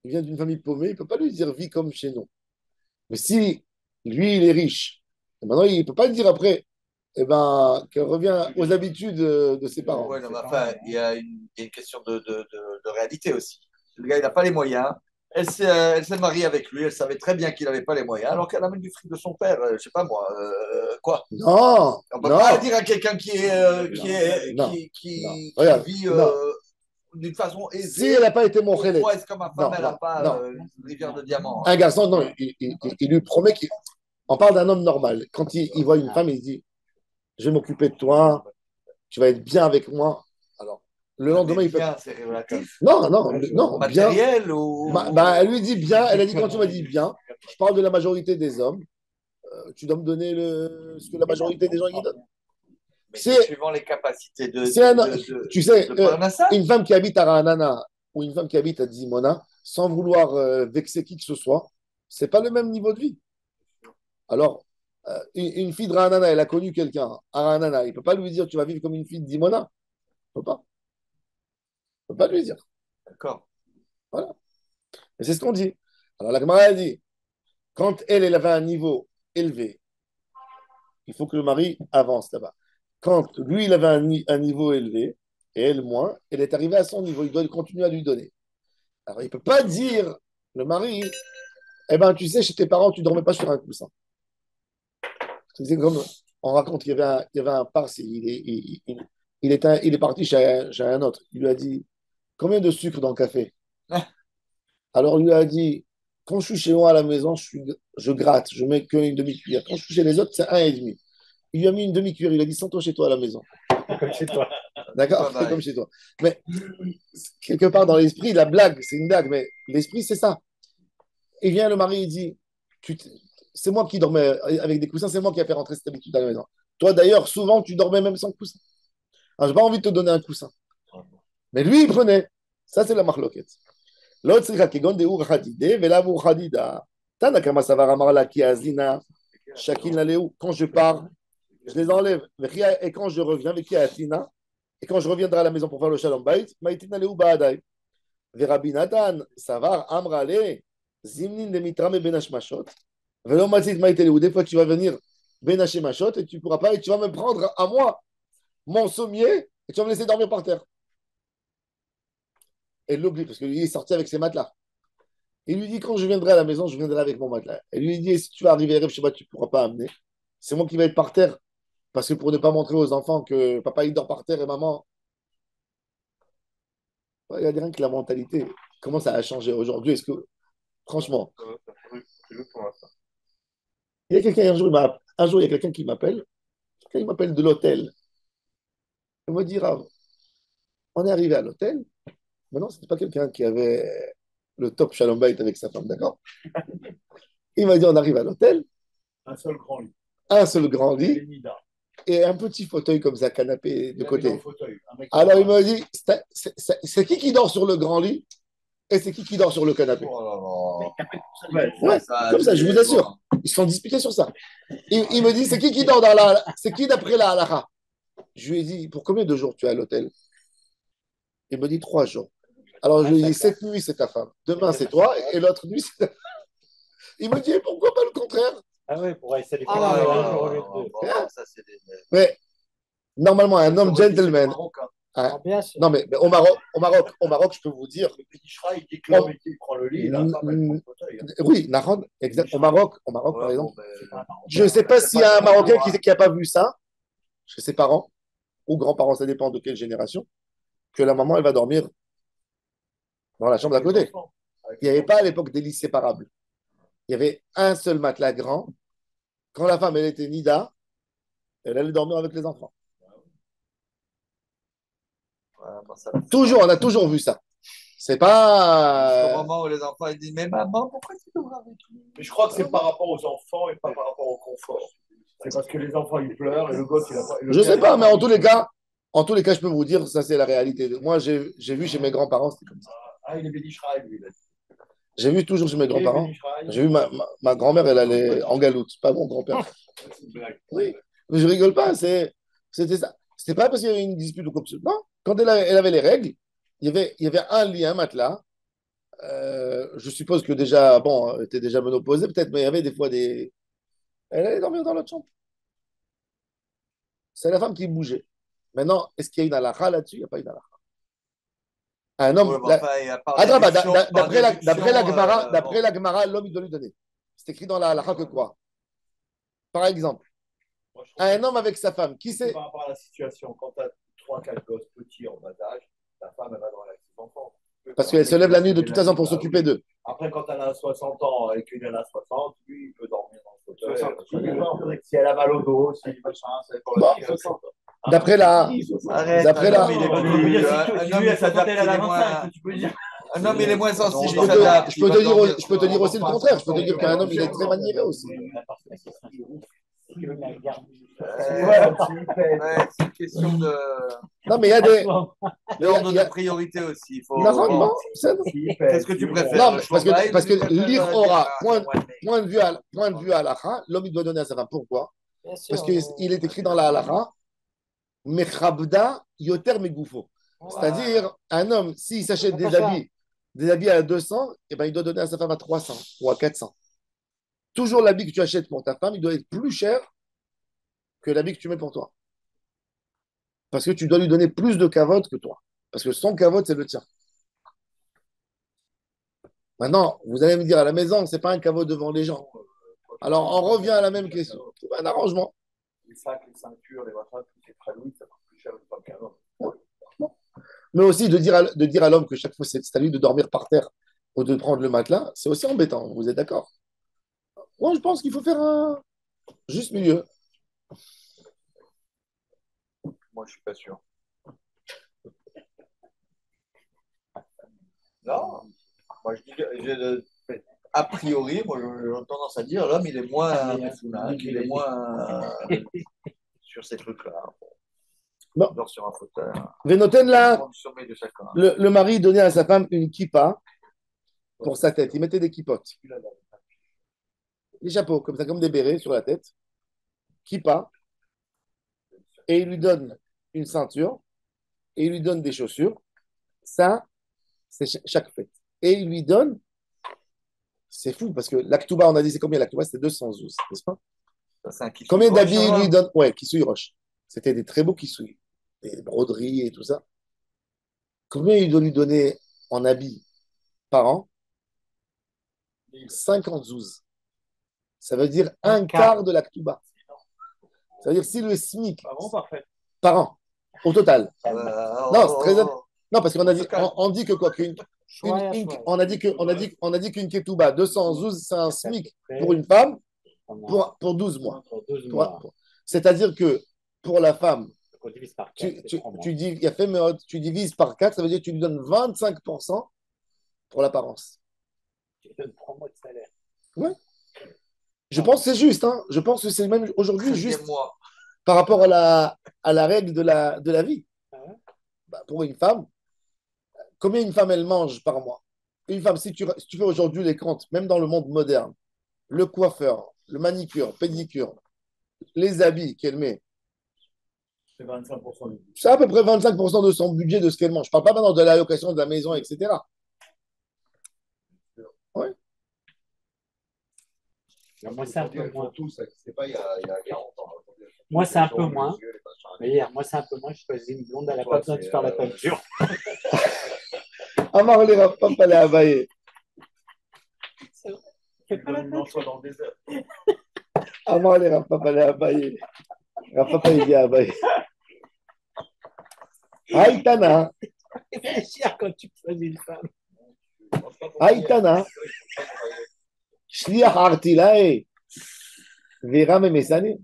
A: il vient d'une famille paumée, il ne peut pas lui dire vis comme chez nous. Mais si lui, il est riche, et maintenant, il ne peut pas le dire après, eh ben, qu'elle revient aux habitudes de ses parents.
D: Ouais, non, mais enfin, il y a une question de réalité aussi. Le gars, il n'a pas les moyens. Elle s'est mariée avec lui, elle savait très bien qu'il n'avait pas les moyens, alors qu'elle amène du fric de son père, je ne sais pas moi, quoi.
A: Non,
D: On ne peut
A: non,
D: pas dire à quelqu'un qui
A: Non.
D: vit d'une façon
A: si
D: aisée.
A: elle n'a pas été mon
D: Pourquoi est-ce que ma femme, elle n'a pas
A: non.
D: une rivière de diamants?
A: Un garçon, non, il lui promet qu'il. On parle d'un homme normal. Quand il voit une femme, il dit je vais m'occuper de toi, tu vas être bien avec moi. Alors, le lendemain, il peut.
D: Bien, c'est relatif.
A: Non, non, non, bien.
D: Matériel ou.
A: Elle lui dit bien, elle a dit quand tu m'as dit bien, je parle de la majorité des hommes, tu dois me donner ce que la majorité des gens y donnent.
D: Mais
A: C'est-
D: suivant les capacités de.
A: Tu sais,
D: de Parnassa.
A: une femme qui habite à Ranana ou une femme qui habite à Dimona, sans vouloir vexer qui que ce soit, c'est pas le même niveau de vie. Alors, une fille de Ranana, elle a connu quelqu'un à Ranana, il ne peut pas lui dire tu vas vivre comme une fille de Dimona. Il ne peut pas. Il ne peut pas lui dire.
D: D'accord.
A: Voilà. Et c'est ce qu'on dit. Alors la Gemara a dit, quand elle avait un niveau élevé, Il faut que le mari avance là-bas. Quand lui, il avait un niveau élevé, et elle moins, elle est arrivée à son niveau, il doit continuer à lui donner. Alors, il ne peut pas dire, le mari, eh ben, tu sais, chez tes parents, tu ne dormais pas sur un coussin. C'est comme on raconte qu'il y avait un Parsi, il est parti chez un autre. Il lui a dit, combien de sucre dans le café? Alors, il lui a dit, quand je suis chez moi à la maison, je gratte, je mets qu'une demi-cuillère. Quand je suis chez les autres, c'est un et demi. Il lui a mis une demi-cuillère, il a dit, sens-toi chez toi à la maison.
C: Comme chez toi.
A: D'accord?
D: Pas
A: C'est
D: mal.
A: comme chez toi. Mais quelque part dans l'esprit, la blague, c'est une blague, mais l'esprit, c'est ça. Et vient le mari, il dit, c'est moi qui dormais avec des coussins, c'est moi qui ai fait rentrer cette habitude à la maison. Toi, d'ailleurs, souvent, tu dormais même sans coussin. Alors, j'ai pas envie de te donner un coussin. Mais lui, il prenait. Ça, c'est la marloquette. L'autre, c'est Kakegon de Ur Hadide, Vela Ur Hadida. Tana Kama Savar Amarla Ki Azina, Shakin Laleu. Quand je pars, je les enlève. Et quand je reviens, avec Ki Azina, et quand je reviendrai à la maison pour faire le Shalom Bait, Maïtin Laleu Baadai. Verabi Nathan, Savar Amrale, Zimnin de Mitram et Benashmashot. Velo Matzit Maïteleu. Des fois, tu vas venir Benashmashot et tu ne pourras pas, et tu vas me prendre à moi mon sommier et tu vas me laisser dormir par terre. Elle l'oublie parce que lui est sorti avec ses matelas. Il lui dit quand je viendrai à la maison, je viendrai avec mon matelas. Elle lui dit si tu vas arriver à chez moi, tu ne pourras pas amener. C'est moi qui vais être par terre parce que pour ne pas montrer aux enfants que papa il dort par terre et maman. Il y a rien que la mentalité. Comment ça a changé aujourd'hui? Est-ce que franchement,
E: C'est juste pour ça.
A: il y a quelqu'un un jour il y a quelqu'un qui m'appelle. Quelqu'un il m'appelle de l'hôtel. Il me dit Rav, on est arrivé à l'hôtel. Maintenant, ce n'était pas quelqu'un qui avait le top Shalom Bait avec sa femme, d'accord? Il m'a dit on arrive à l'hôtel,
B: Un seul grand lit.
A: un seul grand
B: Les
A: lit
B: Nida.
A: et un petit fauteuil comme ça, canapé de
B: Il avait dans le
A: côté.
B: fauteuil. Un mec
A: Alors il
B: normal.
A: m'a dit c'est qui dort sur le grand lit et c'est qui dort sur le canapé?
D: Oh
B: Ouais,
A: Ouais, comme ça, je vous assure. Ils se sont disputés sur ça. Il me dit c'est qui dort dans la. C'est qui d'après la halakha? Je lui ai dit pour combien de jours tu es à l'hôtel? Il me dit 3 jours. Alors je lui ai dit cette nuit c'est ta femme, demain c'est toi et l'autre nuit c'est ta femme. Il me dit pourquoi pas le contraire?
C: Ah oui, pour essayer de
D: Ah,
C: faire
D: non,
C: un
D: non,
C: jour au lieu
D: non,
C: de deux.
D: bon, ça, c'est des...
A: Mais normalement un homme gentleman.
B: Marocain.
A: Hein,
C: Ah, bien sûr.
A: non mais au Maroc, je peux vous dire.
B: Le petit Shra, il dit que l'homme, il prend le lit, et la femme, elle prend le fauteuil.
A: Oui, Nahon, exact. Au Maroc, par
D: Ouais,
A: exemple.
D: bon, mais-
A: Je ne sais pas s'il y a un Marocain qui n'a pas vu ça chez ses parents ou grands-parents, ça dépend de quelle génération, que la maman, elle va dormir dans la chambre d'à côté. Il n'y avait pas à l'époque des lits séparables. Il y avait un seul matelas grand. Quand la femme, elle était nida, elle allait dormir avec les enfants.
D: Ouais, bon, ça-
A: Toujours, on a toujours vu ça. C'est
D: Jusqu'au
A: pas.
D: moment où les enfants ils disent mais maman, pourquoi tu dors avec nous?
B: Mais je crois que c'est par rapport aux enfants et pas par rapport au confort. C'est parce que les enfants, ils pleurent et le gosse, il a pas.
A: Je sais pas, mais en tous les cas, je peux vous dire, ça c'est la réalité. Moi, j'ai vu chez mes grands-parents, c'était comme ça.
B: Ah, il est béni Shra, lui. Il a dit.
A: J'ai vu toujours chez mes
B: Il est
A: grands-parents.
B: béni Shra,
A: J'ai vu ma grand-mère, elle allait en galoute. Pas mon grand-père.
B: c'est une blague.
A: Oui, mais je rigole pas. C'était ça. C'était pas parce qu'il y avait une dispute ou quoi que ce soit. Non, quand elle avait les règles, il y avait un lit, un matelas. Je suppose que déjà, bon, elle était déjà ménopausée peut-être, mais il y avait des fois des. Elle allait dormir dans l'autre chambre. C'est la femme qui bougeait. Maintenant, est-ce qu'il y a une halakha là-dessus? Il n'y a pas une halakha. Un
D: Ouais,
A: homme.
D: mais enfin, il y a par
A: Attends,
D: déduction, par
A: d'après la
D: déduction,
A: Gemara,
D: bon.
A: l'homme, il doit lui donner. C'est écrit dans la halakha que quoi? Par exemple,
B: Moi, je trouve
A: un homme avec sa femme, qui
B: que
A: c'est?
B: par rapport à la situation, quand tu as 3-4 gosses petits en bas âge, ta femme, elle va dans la petite enfant.
A: Parce qu'elle se lève la nuit de toute façon pour s'occuper d'eux.
B: Après, quand elle a 60 ans et qu'une elle a 60, lui, il peut dormir dans le fauteuil.
C: 60,
B: Ça dépend. Si elle a mal au dos, si machin, c'est pour
A: Bon.
B: la 60.
A: D'après la.
D: Arrête,
A: D'après
D: un
A: la-
D: homme, il est
F: Tu peux
D: plus-
F: dire,
D: un homme, il s'adapte, il est moins-
F: tu peux dire.
D: un homme, il est moins sensible,
A: Je
D: il
A: peux
D: s'adapte.
A: te, je peux
D: il
A: te
D: va
A: dire,
D: dormir
A: je peux te dire aussi le contraire. Je peux te dire qu'un homme, il est très maniéré aussi.
D: Ouais, c'est une question de
A: Non, mais il y a des.
D: d'ordre
A: il y a-
D: de priorité aussi. Il faut...
A: Non, non,
D: bon.
A: c'est-
D: Qu'est-ce que tu préfères?
A: Non,
D: le
A: mais parce
D: Shobaï
A: que, parce
D: ou
A: que
D: tu préfères
A: lire
D: dire,
A: aura,
D: ah,
A: point
D: ouais,
A: de vue à l'akha, l'homme, il doit donner à sa femme. Pourquoi?
C: Bien sûr.
A: Parce qu'il est écrit dans la halakha, Mechabda yoter megoufo. C'est-à-dire, un homme, s'il s'achète des habits à 200, eh ben, il doit donner à sa femme à 300 ou à 400. Toujours l'habit que tu achètes pour ta femme, il doit être plus cher que l'habit que tu mets pour toi. Parce que tu dois lui donner plus de kavod que toi. Parce que son kavod, c'est le tien. Maintenant, vous allez me dire à la maison, c'est pas un kavod devant les gens. Alors, on revient à la même question. C'est un arrangement.
B: Les sacs, les ceintures, les machins, tout c'est très lourd, ça coûte plus cher une femme qu'un homme.
A: Mais aussi de dire à l'homme que chaque fois, c'est à lui de dormir par terre ou de prendre le matelas, c'est aussi embêtant. Vous êtes d'accord? Moi, je pense qu'il faut faire un juste milieu.
D: Moi, je suis pas sûr. Non, moi, je dis que a priori, moi, j'ai tendance à dire, l'homme, il est moins mefounak, il est moins sur ces trucs-là.
A: Bon.
D: Il dort sur un fauteuil.
A: Venoten là,
D: Le sommet de chacun.
A: le mari donnait à sa femme une kippa pour sa tête. Il mettait des kippotes. Des chapeaux, comme ça, comme des bérets sur la tête. Kippa. Et il lui donne une ceinture. Et il lui donne des chaussures. Ça, c'est chaque fête. Et il lui donne, c'est fou, parce que l'Aktuba, on a dit, c'est combien l'Aktuba? C'était 212, n'est-ce pas?
D: Ça, c'est un kissouille
A: Combien
D: roche,
A: d'habits
D: ça
A: il
D: va.
A: lui donne? Ouais, Kissouille Roche. C'était des très beaux Kissouille. Des broderies et tout ça. Combien il doit lui donner en habits par an? 50 zouz. Ça veut dire un quart de l'Aktuba. Ça veut dire si le SMIC
F: Avant, parfait.
A: par an, au total. Non, c'est très.
D: Oh,
A: Non, parce qu'on a
D: se
A: dit,
D: calme.
A: on dit que quoi on a dit on a dit qu'une ketouba, 212, c'est un SMIC pour une femme pour 12 mois. C'est-à-dire que pour la femme,
C: On divise par
A: tu,
C: 4,
A: tu, tu dis, il y a fait, tu divises par 4, ça veut dire que tu lui donnes 25% pour l'apparence.
C: Tu donnes 3 mois de salaire.
A: Ouais. Je pense que c'est juste, hein. Je pense que c'est même aujourd'hui juste
D: Mois.
A: par rapport à la règle de la vie.
C: Ah ouais?
A: Bah, pour une femme, combien une femme elle mange par mois? Une femme, si tu fais aujourd'hui les comptes, même dans le monde moderne, le coiffeur, le manicure, pédicure, les habits qu'elle met,
B: C'est 25% du
A: c'est à peu près 25% de son budget de ce qu'elle mange. Je ne parle pas maintenant de l'allocation de la maison, etc. Ouais.
C: Moi, c'est un peu moins.
B: Tout, ça n'existait pas il y a 40 ans.
C: Moi, c'est un peu moins.
B: Les yeux, les machins.
C: Mais hier, moi, c'est un peu moins. Je choisis une blonde, elle n'a pas besoin de faire la peinture.
A: Amar les rappas pas les abaye.
C: Fais pas la
B: Une
C: peinture.
B: soit dans le désert.
A: Amar les rappas pas les abaye. Rappa pas il dit abaye. Aïtana,
C: Réfléchir quand tu choisis une femme.
A: Aïtana, Shliach Artilae, Vera Memesane.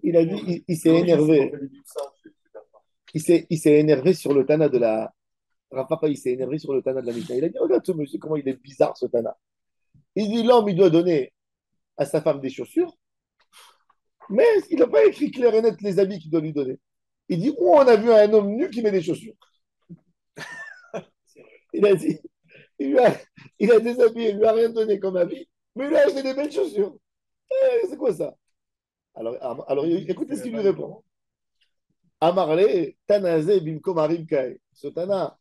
A: Il a dit, il s'est énervé. Il s'est énervé sur le Tana de la. Rapapa, il s'est énervé sur le Tana de la Mishnah. Il a dit, regarde ce monsieur, comment il est bizarre ce Tana. Il dit, l'homme, il doit donner à sa femme des chaussures, mais il n'a pas écrit clair et net les habits qu'il doit lui donner. Il dit, où on a vu un homme nu qui met des chaussures? Il a dit, il a déshabillé, il lui a rien donné comme habit, mais il lui a acheté des belles chaussures. C'est quoi ça? Alors, écoutez ce qu'il lui répond. Amarle, Tanaze, Bimkom Arimkai. Ce Tana,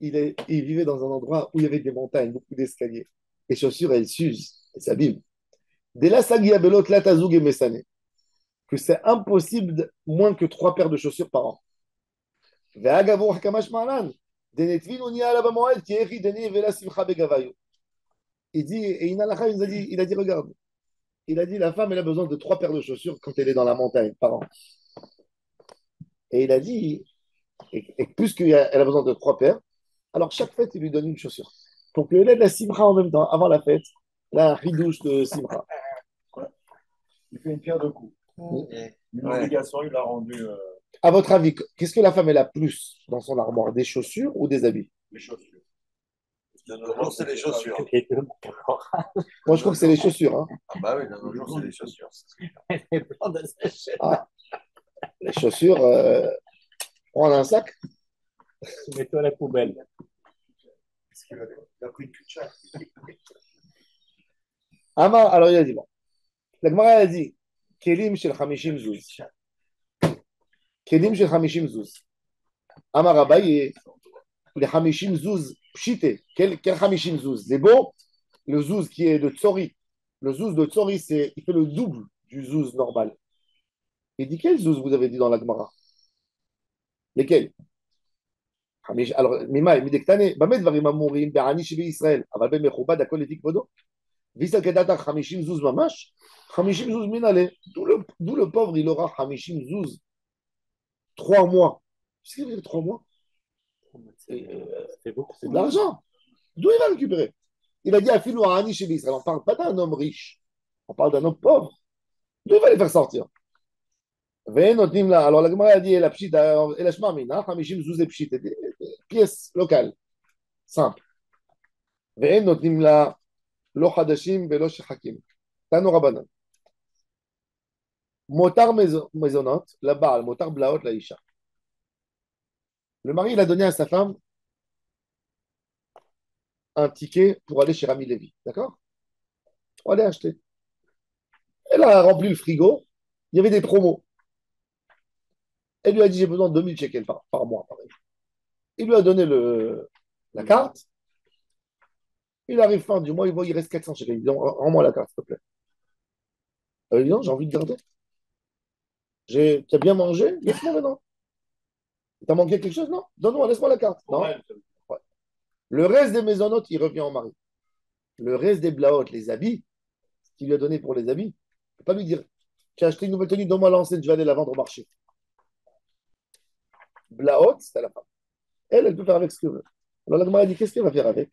A: il vivait dans un endroit où il y avait des montagnes, beaucoup d'escaliers. Les chaussures, elles s'usent, elles s'abîment. Dès là, Sagia Belot, Latazug et Messane. Que c'est impossible moins que 3 paires de chaussures par an. Ve'agavur Hakamash Malan. Denetvin Unia Alabamoed, qui est Deni Vela Simcha Begavayo. Il dit, et Inalacha, il a dit, regarde, il a dit, la femme, elle a besoin de 3 paires de chaussures quand elle est dans la montagne par an. Et il a dit, et plus qu'elle a besoin de 3 paires, alors chaque fête, il lui donne une chaussure. Pour qu'elle ait de la simcha en même temps, avant la fête, la ridouche de simcha.
B: Il fait une pierre de coups. Une obligation, il l'a rendu
A: À votre avis, qu'est-ce que la femme, elle a plus dans son armoire? Des chaussures ou des habits?
B: les chaussures.
D: De nos jours, c'est les chaussures.
C: Les deux.
A: Moi, je crois que c'est les chaussures. Hein.
D: Ah bah oui, de nos jours, c'est les chaussures.
C: Les blancs de sachet.
A: Ah, les chaussures, prendre un sac.
C: Mets-toi à la poubelle.
B: Parce qu'il a pris une cuchara.
A: Amar, alors il a dit, bon. La Gemara a dit, Kelim shel Hamishim Zuz. Kelim shel Hamishim Zuz. Amar Abaye, les Hamishim Zuz, pshite. Quel Hamishim Zuz? Les beaux, le Zuz qui est de Tsori. Le Zuz de Tsori, il fait le double du Zuz normal. Il dit, quels zouz vous avez dit dans la Gemara? Lesquels? Alors, Mima, Midektane, Bamed Varim Amurim, Be'ani Shibi Israël, Aval Ben Mechubad, Akol Etik Vodo, Visa Kedata, Hamishim Zouz Mamash, Hamishim Zouz Minale. D'où le pauvre, il aura Hamishim Zouz 3 mois. Qu'est-ce qu'il veut dire 3 mois? C'est de l'argent. D'où il va récupérer? Il a dit à Philou Ani Shibi Israël. On ne parle pas d'un homme riche, on parle d'un homme pauvre. D'où il va les faire sortir? Alors la Gemara a dit, la pshit, et la shma mina, Hamishim Zouz et pshit, pièce locale, simple. ואין נותנים לה לא חדשים ולא שחקים. תנו רבנן. מותר מזונות לבעל, מותר בלעות לאישה. Le mari, il a donné à sa femme un ticket pour aller chez Rami Lévy. D'accord? Pour aller acheter. Elle a rempli le frigo. Il y avait des promos. Elle lui a dit, j'ai besoin de 2000 shekels par mois. Pareil. Il lui a donné la carte. Il arrive fin du mois, il voit il reste 400 shekels. Il dit, rends-moi la carte, s'il te plaît. Elle dit, non, j'ai envie de garder. Tu as bien mangé? Laisse-moi maintenant. T'as manqué quelque chose? Non. Donne-moi, laisse-moi la carte. Non. Ouais. Le reste des maisonnotes, il revient au mari. Le reste des blaotes, les habits, ce qu'il lui a donné pour les habits, il ne peut pas lui dire, tu as acheté une nouvelle tenue, donne-moi l'ancienne, je vais aller la vendre au marché. Blaote, c'est à la femme. Elle peut faire avec ce qu'elle veut. Alors la Gemara dit, qu'est-ce qu'elle va faire avec?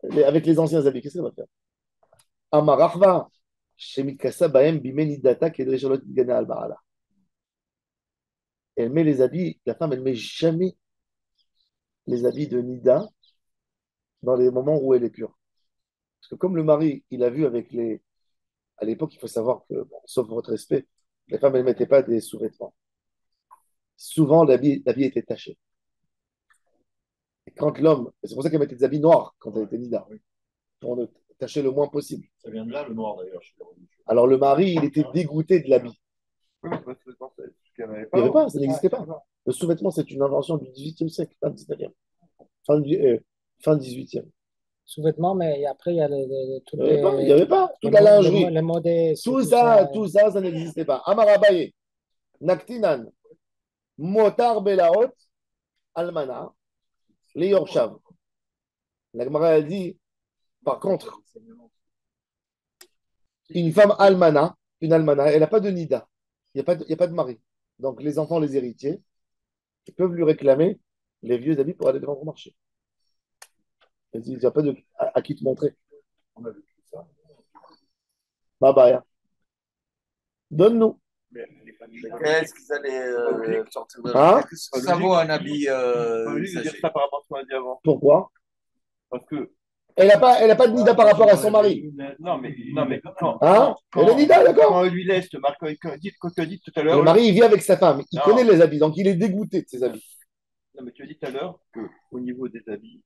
A: Avec les anciens habits, qu'est-ce qu'elle va faire? Amarachva, shemikasa baem bimenidata kedreshalot gana al baala. Elle met les habits, la femme, elle ne met jamais les habits de Nida dans les moments où elle est pure. Parce que comme le mari, il a vu avec les... À l'époque, il faut savoir que, bon, sauf votre respect, les femmes, elles ne mettaient pas des sous-vêtements. Souvent, l'habit était taché. Et quand l'homme... C'est pour ça qu'elle mettait des habits noirs quand elle était Nida, pour ne tacher le moins possible.
B: Ça vient de là, le noir, d'ailleurs.
A: Alors, le mari, il était dégoûté de l'habit.
E: Oui, mais le sous-vêtement, il n'y avait
A: Il n'y avait
E: pas.
A: pas, ça n'existait pas. Le sous-vêtement, c'est une invention du XVIIIe siècle, pas du XIXe. Fin 18e.
C: Sous-vêtements, mais après, il y a toutes
A: Il n'y avait pas. Toute la lingerie.
C: les modèles.
A: Tout ça, ça n'existait pas. Amarabaye, Naktinan, Motar Belaot, Almana, les Yorshav. La Gemara a dit, par contre, une femme almana, elle n'a pas de nida. Il n'y a pas de mari. Donc les enfants, les héritiers, ils peuvent lui réclamer les vieux habits pour aller les vendre au marché. Il n'y a pas à qui te montrer.
B: On a vécu ça.
A: Bye. Donne-nous.
D: Qu'est-ce qu'ils allaient sortir de
A: Hein?
D: Qu'est-ce que ça vaut un habit
E: Lui, de dire ça par rapport à ce qu'on a dit avant.
A: Pourquoi?
E: Parce que.
A: Elle n'a pas de nida par rapport à son mari.
E: Non, mais quand.
A: Hein? Elle est nida, d'accord?
E: Quand il lui laisse le marque, quand tu as dit tout à l'heure.
A: Le mari, il vit avec sa femme. Il
E: Non.
A: connaît les habits, donc il est dégoûté de ses habits.
E: Non, mais tu as dit tout à l'heure qu'au niveau des habits,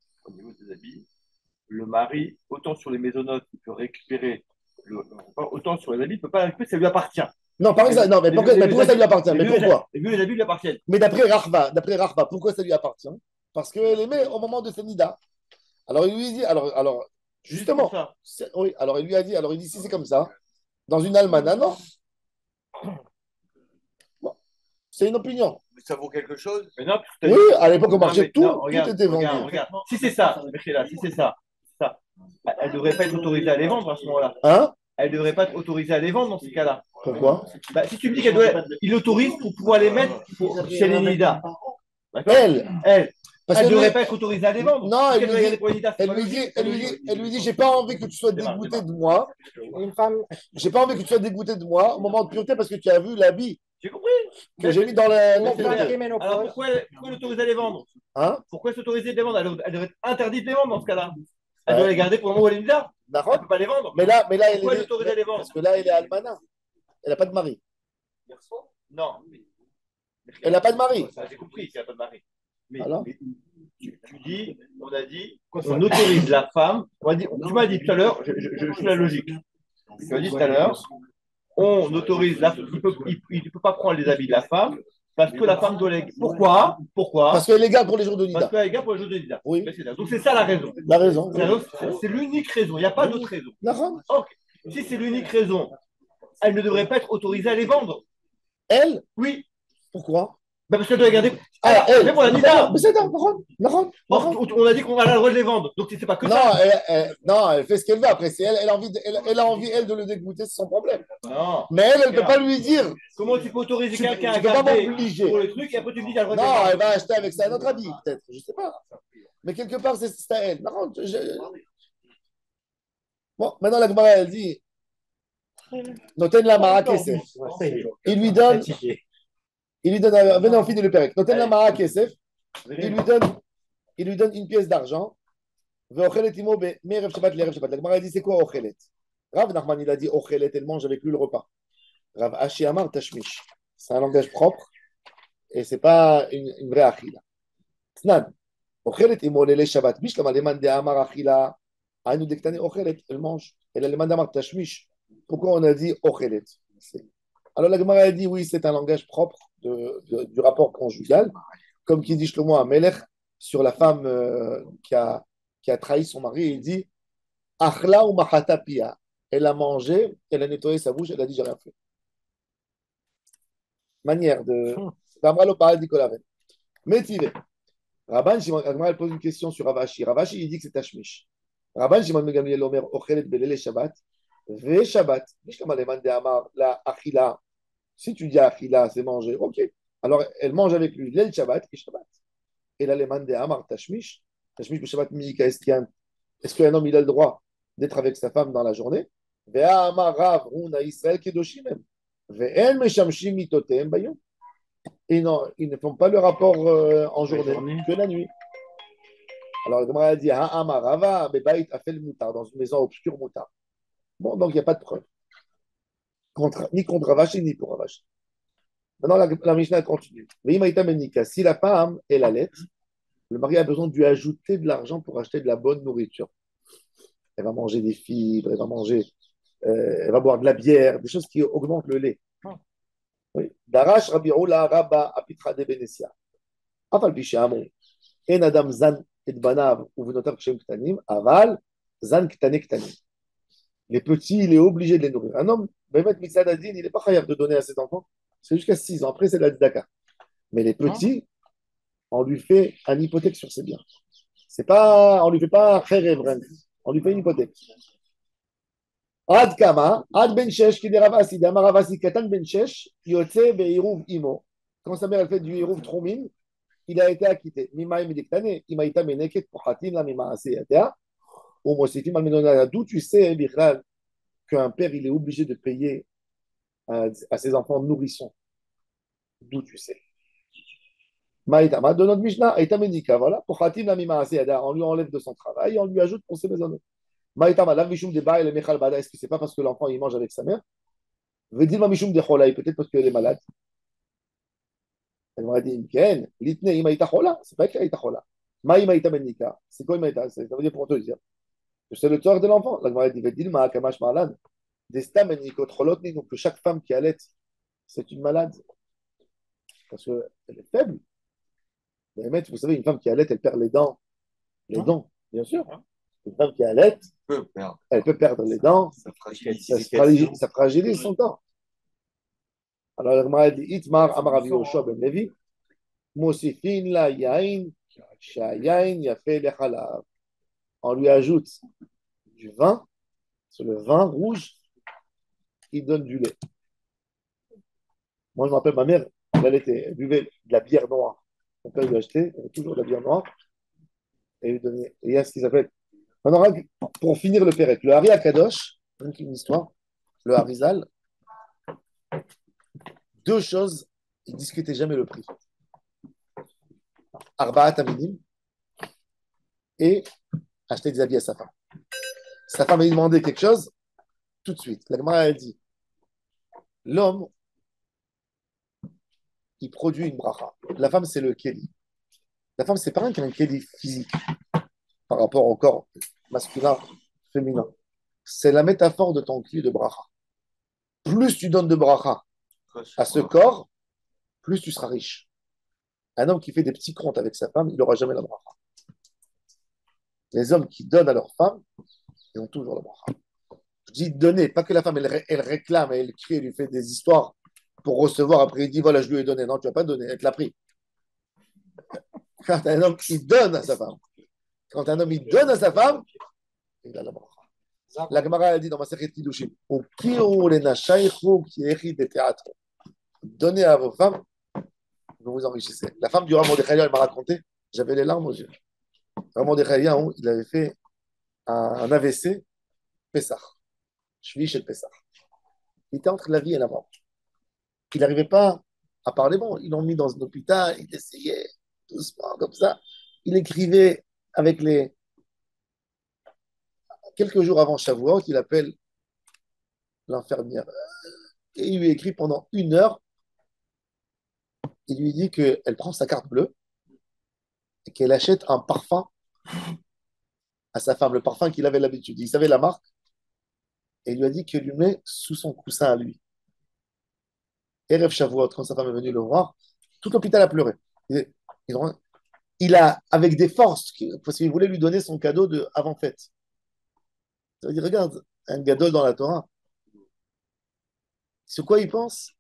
E: le mari, autant sur les maisonnotes, il peut récupérer, autant sur les habits, il ne peut pas récupérer, ça lui appartient.
A: Non, par exemple, non, mais pourquoi ça lui appartient? Mais pourquoi?
E: Les vieux habits lui appartiennent.
A: Mais d'après Rahva, pourquoi ça lui appartient? Parce qu'elle aimait au moment de ses nida. Alors il lui dit, alors justement, oui, alors il lui a dit, alors il dit, si c'est comme ça, dans une almana, non. Bon, c'est une opinion.
D: Mais ça vaut quelque chose?
E: Mais non,
A: oui, à l'époque, au marché, tout était vendu.
E: Regarde. Si c'est ça, elle ne devrait pas être autorisée à les vendre à ce moment-là.
A: Hein?
E: Elle ne devrait pas être autorisée à les vendre dans ces cas-là.
A: Pourquoi?
E: Si tu me dis il l'autorise pour pouvoir les mettre chez les Nida.
A: Elle
E: ne devrait pas être autorisée à les vendre.
A: Non, elle lui dit, j'ai pas envie que tu sois dégoûté de moi.
C: Une femme.
A: J'ai pas envie que tu sois dégoûté de moi au moment de pureté parce que tu as vu l'habit
E: J'ai compris.
A: que j'ai mis dans la.
E: Alors pourquoi l'autoriser à les vendre?
A: Hein?
E: Pourquoi s'autoriser à les vendre? Elle devrait être interdite de les vendre dans ce cas-là. Elle doit les garder pour le moment où elle est Nida. Elle ne peut pas les vendre.
A: Mais là,
E: pourquoi l'autoriser à les vendre?
A: Parce que là, elle est almana. Elle n'a pas de mari.
E: Non.
A: Elle n'a pas de mari.
E: J'ai compris qu'elle n'a pas de mari. Mais,
A: alors
E: on a dit qu'on autorise la femme. Tu m'as dit tout à l'heure, je suis la logique. Tu m'as dit tout à l'heure, on autorise la femme. Il ne peut pas prendre les habits de la femme parce que la femme doit les. Pourquoi?
A: Parce qu'elle est légale pour les jours de Nida.
E: Parce qu'elle est légale pour les jours de Nida.
A: Oui.
E: Donc c'est ça la raison.
A: La raison.
E: C'est l'unique raison. Il n'y a pas d'autre raison.
A: D'accord.
E: Okay. Si c'est l'unique raison, elle ne devrait pas être autorisée à les vendre.
A: Elle?
E: Oui.
A: Pourquoi?
E: Bah, parce qu'elle doit les garder.
A: Ah, elle.
E: Mais voilà, Nida.
A: Mais c'est d'accord.
E: On a dit qu'on a le droit de les vendre. Donc, c'est pas que
A: Non,
E: ça.
A: non, elle fait ce qu'elle veut. Après, c'est elle, elle a envie, elle, de le dégoûter, c'est son problème.
E: Non.
A: Mais elle ne peut pas lui dire.
E: Comment tu peux autoriser
A: Tu
E: quelqu'un à
A: peux pas
E: garder
A: m'obliger.
E: pour le truc et après tu me dis qu'il a le droit de les
A: Non,
E: vendre?
A: elle va acheter avec ça un autre habit, peut-être. Je ne sais pas. Mais quelque part, c'est à elle. Non, bon, maintenant, la Gemara, elle dit Noten la mara kesef. Il lui donne, venez en fille de le pérec. Noten la mara kesef. Il lui donne une pièce d'argent. Ve'ochelet imo me'erev Shabbat l'erev Shabbat. La Gemara, elle dit c'est quoi ochelet? Rav Nachman, il a dit ochelet, elle mange avec lui le repas. Rav Ashi Amar Tashmish. C'est un langage propre et c'est pas une vraie achila. Tnan. Ochelet imo lele Shabbat. Bishlam aleman de Amar achila. Aïnou dektane ochelet. Elle mange. Elle a le mandamar Tashmish. Pourquoi on a dit ochelet? Alors la Gemara a dit oui, c'est un langage propre du rapport conjugal, comme qui dit Shlomo Amelech sur la femme qui a trahi son mari. Il dit Achla ou mahata pia. Elle a mangé, elle a nettoyé sa bouche, elle a dit j'ai rien fait. Manière de. Damralo parle d'Ikolaven. Métivé. Rabban Shimon, la Gemara elle pose une question sur Ravashi. Ravashi il dit que c'est Tashmish. Rabban Shimon ben Gamliel Omer Ochelet belele Shabbat. Ve Shabbat. Mishkama leman de Amar la achila. Si tu dis achila, c'est manger, ok. Alors elle mange avec lui l'el Shabbat et Shabbat. Et là, les man de Amar Tashmish. Tashmish Shabbat Mika Estian. Est-ce qu'un homme il a le droit d'être avec sa femme dans la journée? Ve Amar Rav Runa Israël Kedoshim. Ve En Meshamshim Mitotem Bayom. Et non, ils ne font pas le rapport en journée, que la nuit. Alors, le a dit Amar Rava, Bebaït a fait le moutard, dans une maison obscure moutard. Bon, donc il n'y a pas de preuve. Ni contre Ravashi, ni pour Ravashi. Maintenant, la Mishnah continue. Si la femme est la lettre, le mari a besoin de lui ajouter de l'argent pour acheter de la bonne nourriture. Elle va manger des fibres, elle va boire de la bière, des choses qui augmentent le lait. Oui. Darash Rabbi Ola Rabba Apitra de Benesia. Afal Pishamon. En Adam Zan et Banav ou Venotav Kshem Ktanim. Aval Zan Ktane Ktanim. Les petits, il est obligé de les nourrir. Un homme, Bemet Mitzad Adin, il n'est pas capable de donner à ses enfants. C'est jusqu'à 6 ans. Après, c'est la Dakar. Mais les petits, on lui fait une hypothèque sur ses biens. C'est pas, on lui fait pas un khayr evren. On lui fait une hypothèque. Ad kama, ad ben shesh ki deravasi, damaravasi katan ben shesh, yotze beiruv imo. Quand sa mère elle fait du iruv tromin, il a été acquitté. Mima imidiktane, imaita meneket pochatim la mima aseyatea, ou mosifim al menonada. D'où tu sais, Bichal, qu'un père il est obligé de payer à ses enfants nourrissons. D'où tu sais. Maïtama, de notre Mishnah, Aïta Menika, voilà, pochatim la mima aseyatea. On lui enlève de son travail, on lui ajoute pour ses maisonnées. Maïtama, la mishum de ba et le mechal bada. Est-ce que c'est pas parce que l'enfant il mange avec sa mère? Vedima mishum de cholai, peut-être parce qu'elle est malade. Elle m'a dit, Ken, litne imaïta chola. C'est pas écrit imaïta chola. Ma imaïta menika. C'est quoi imaïta? Ça veut dire pour te dire que c'est le tort de l'enfant. La Gemara dit, Vedilma kamash malan. Desta menikot cholotni. Donc que chaque femme qui allait, c'est une malade. Parce qu'elle est faible. Mais vous savez, une femme qui allait, elle perd les dents. Les dents, bien sûr. Une femme qui allait, elle peut perdre les dents. Ça fragilise son corps. Alors, la Gemara dit Itmar Amarav Yoshua ben Levi, Mosifin la yain, shayain yafé lechalav. On lui ajoute du vin, c'est le vin rouge qui donne du lait. Moi, je me rappelle, ma mère, elle buvait de la bière noire. Mon père lui achetait, il avait toujours de la bière noire. Et lui donnait. Et il y a ce qu'ils appellent. Maintenant, pour finir le Pérec, le Hari Akadosh, une histoire, le Harizal, deux choses, ils ne discutaient jamais le prix. Arba'at Aminim et acheter des habits à sa femme. Sa femme lui demandait quelque chose, tout de suite. La Gemara, elle dit, l'homme, il produit une bracha. La femme, c'est le keli. La femme, c'est pas un keli physique par rapport au corps masculin, féminin. C'est la métaphore de ton kli de bracha. Plus tu donnes de bracha à ce corps, plus tu seras riche. Un homme qui fait des petits comptes avec sa femme, il n'aura jamais la bracha. Les hommes qui donnent à leur femme, ils ont toujours la bracha. Je dis donner, pas que la femme, elle réclame, elle crie, elle lui fait des histoires pour recevoir. Après, il dit, voilà, je lui ai donné. Non, tu vas pas donner, elle te l'a pris. Quand un homme, il donne à sa femme. Quand un homme, il donne à sa femme, il a la mort. La Gemara a dit dans ma série Kiddushin, donnez à vos femmes, vous vous enrichissez. La femme du roi Mordechai, elle m'a raconté, j'avais les larmes aux yeux. Le roi Mordechai, il avait fait un AVC, Pessah. Je suis chez le Pessah. Il était entre la vie et la mort. Il n'arrivait pas à parler bon. Ils l'ont mis dans un hôpital, il essayait doucement, comme ça. Il écrivait avec les. Quelques jours avant Shavuot, il appelle l'infirmière. Et il lui écrit pendant 1 heure. Il lui dit qu'elle prend sa carte bleue et qu'elle achète un parfum à sa femme, le parfum qu'il avait l'habitude. Il savait la marque et il lui a dit qu'il lui met sous son coussin à lui. Erev Shavuot, quand sa femme est venue le voir, tout l'hôpital a pleuré. Il a, avec des forces, parce qu'il voulait lui donner son cadeau de avant-fête. Ça veut dire, regarde, un gadol dans la Torah. Sur quoi il pense?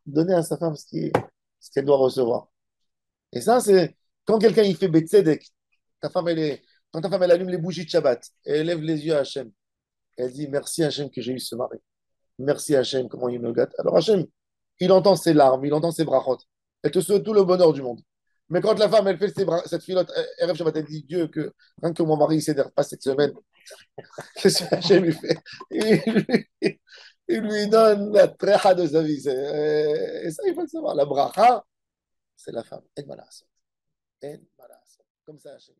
A: Donner à sa femme ce qu'elle doit recevoir. Et ça, c'est quand quelqu'un il fait Betzedek, quand ta femme elle allume les bougies de Shabbat, et elle lève les yeux à Hachem, elle dit merci Hachem que j'ai eu ce mari. Merci Hachem, comment il me gâte. Alors Hachem, il entend ses larmes, il entend ses brachot. Elle te souhaite tout le bonheur du monde. Mais quand la femme, elle fait cette filote, Erev Shabbat, elle dit Dieu, que rien que mon mari il s'énerve pas cette semaine, qu'est-ce que Hachem lui fait? Il lui donne la tréha de sa vie. Et ça, il faut le savoir. La bracha, c'est la femme. En malas. En malas. Comme ça, Hachem.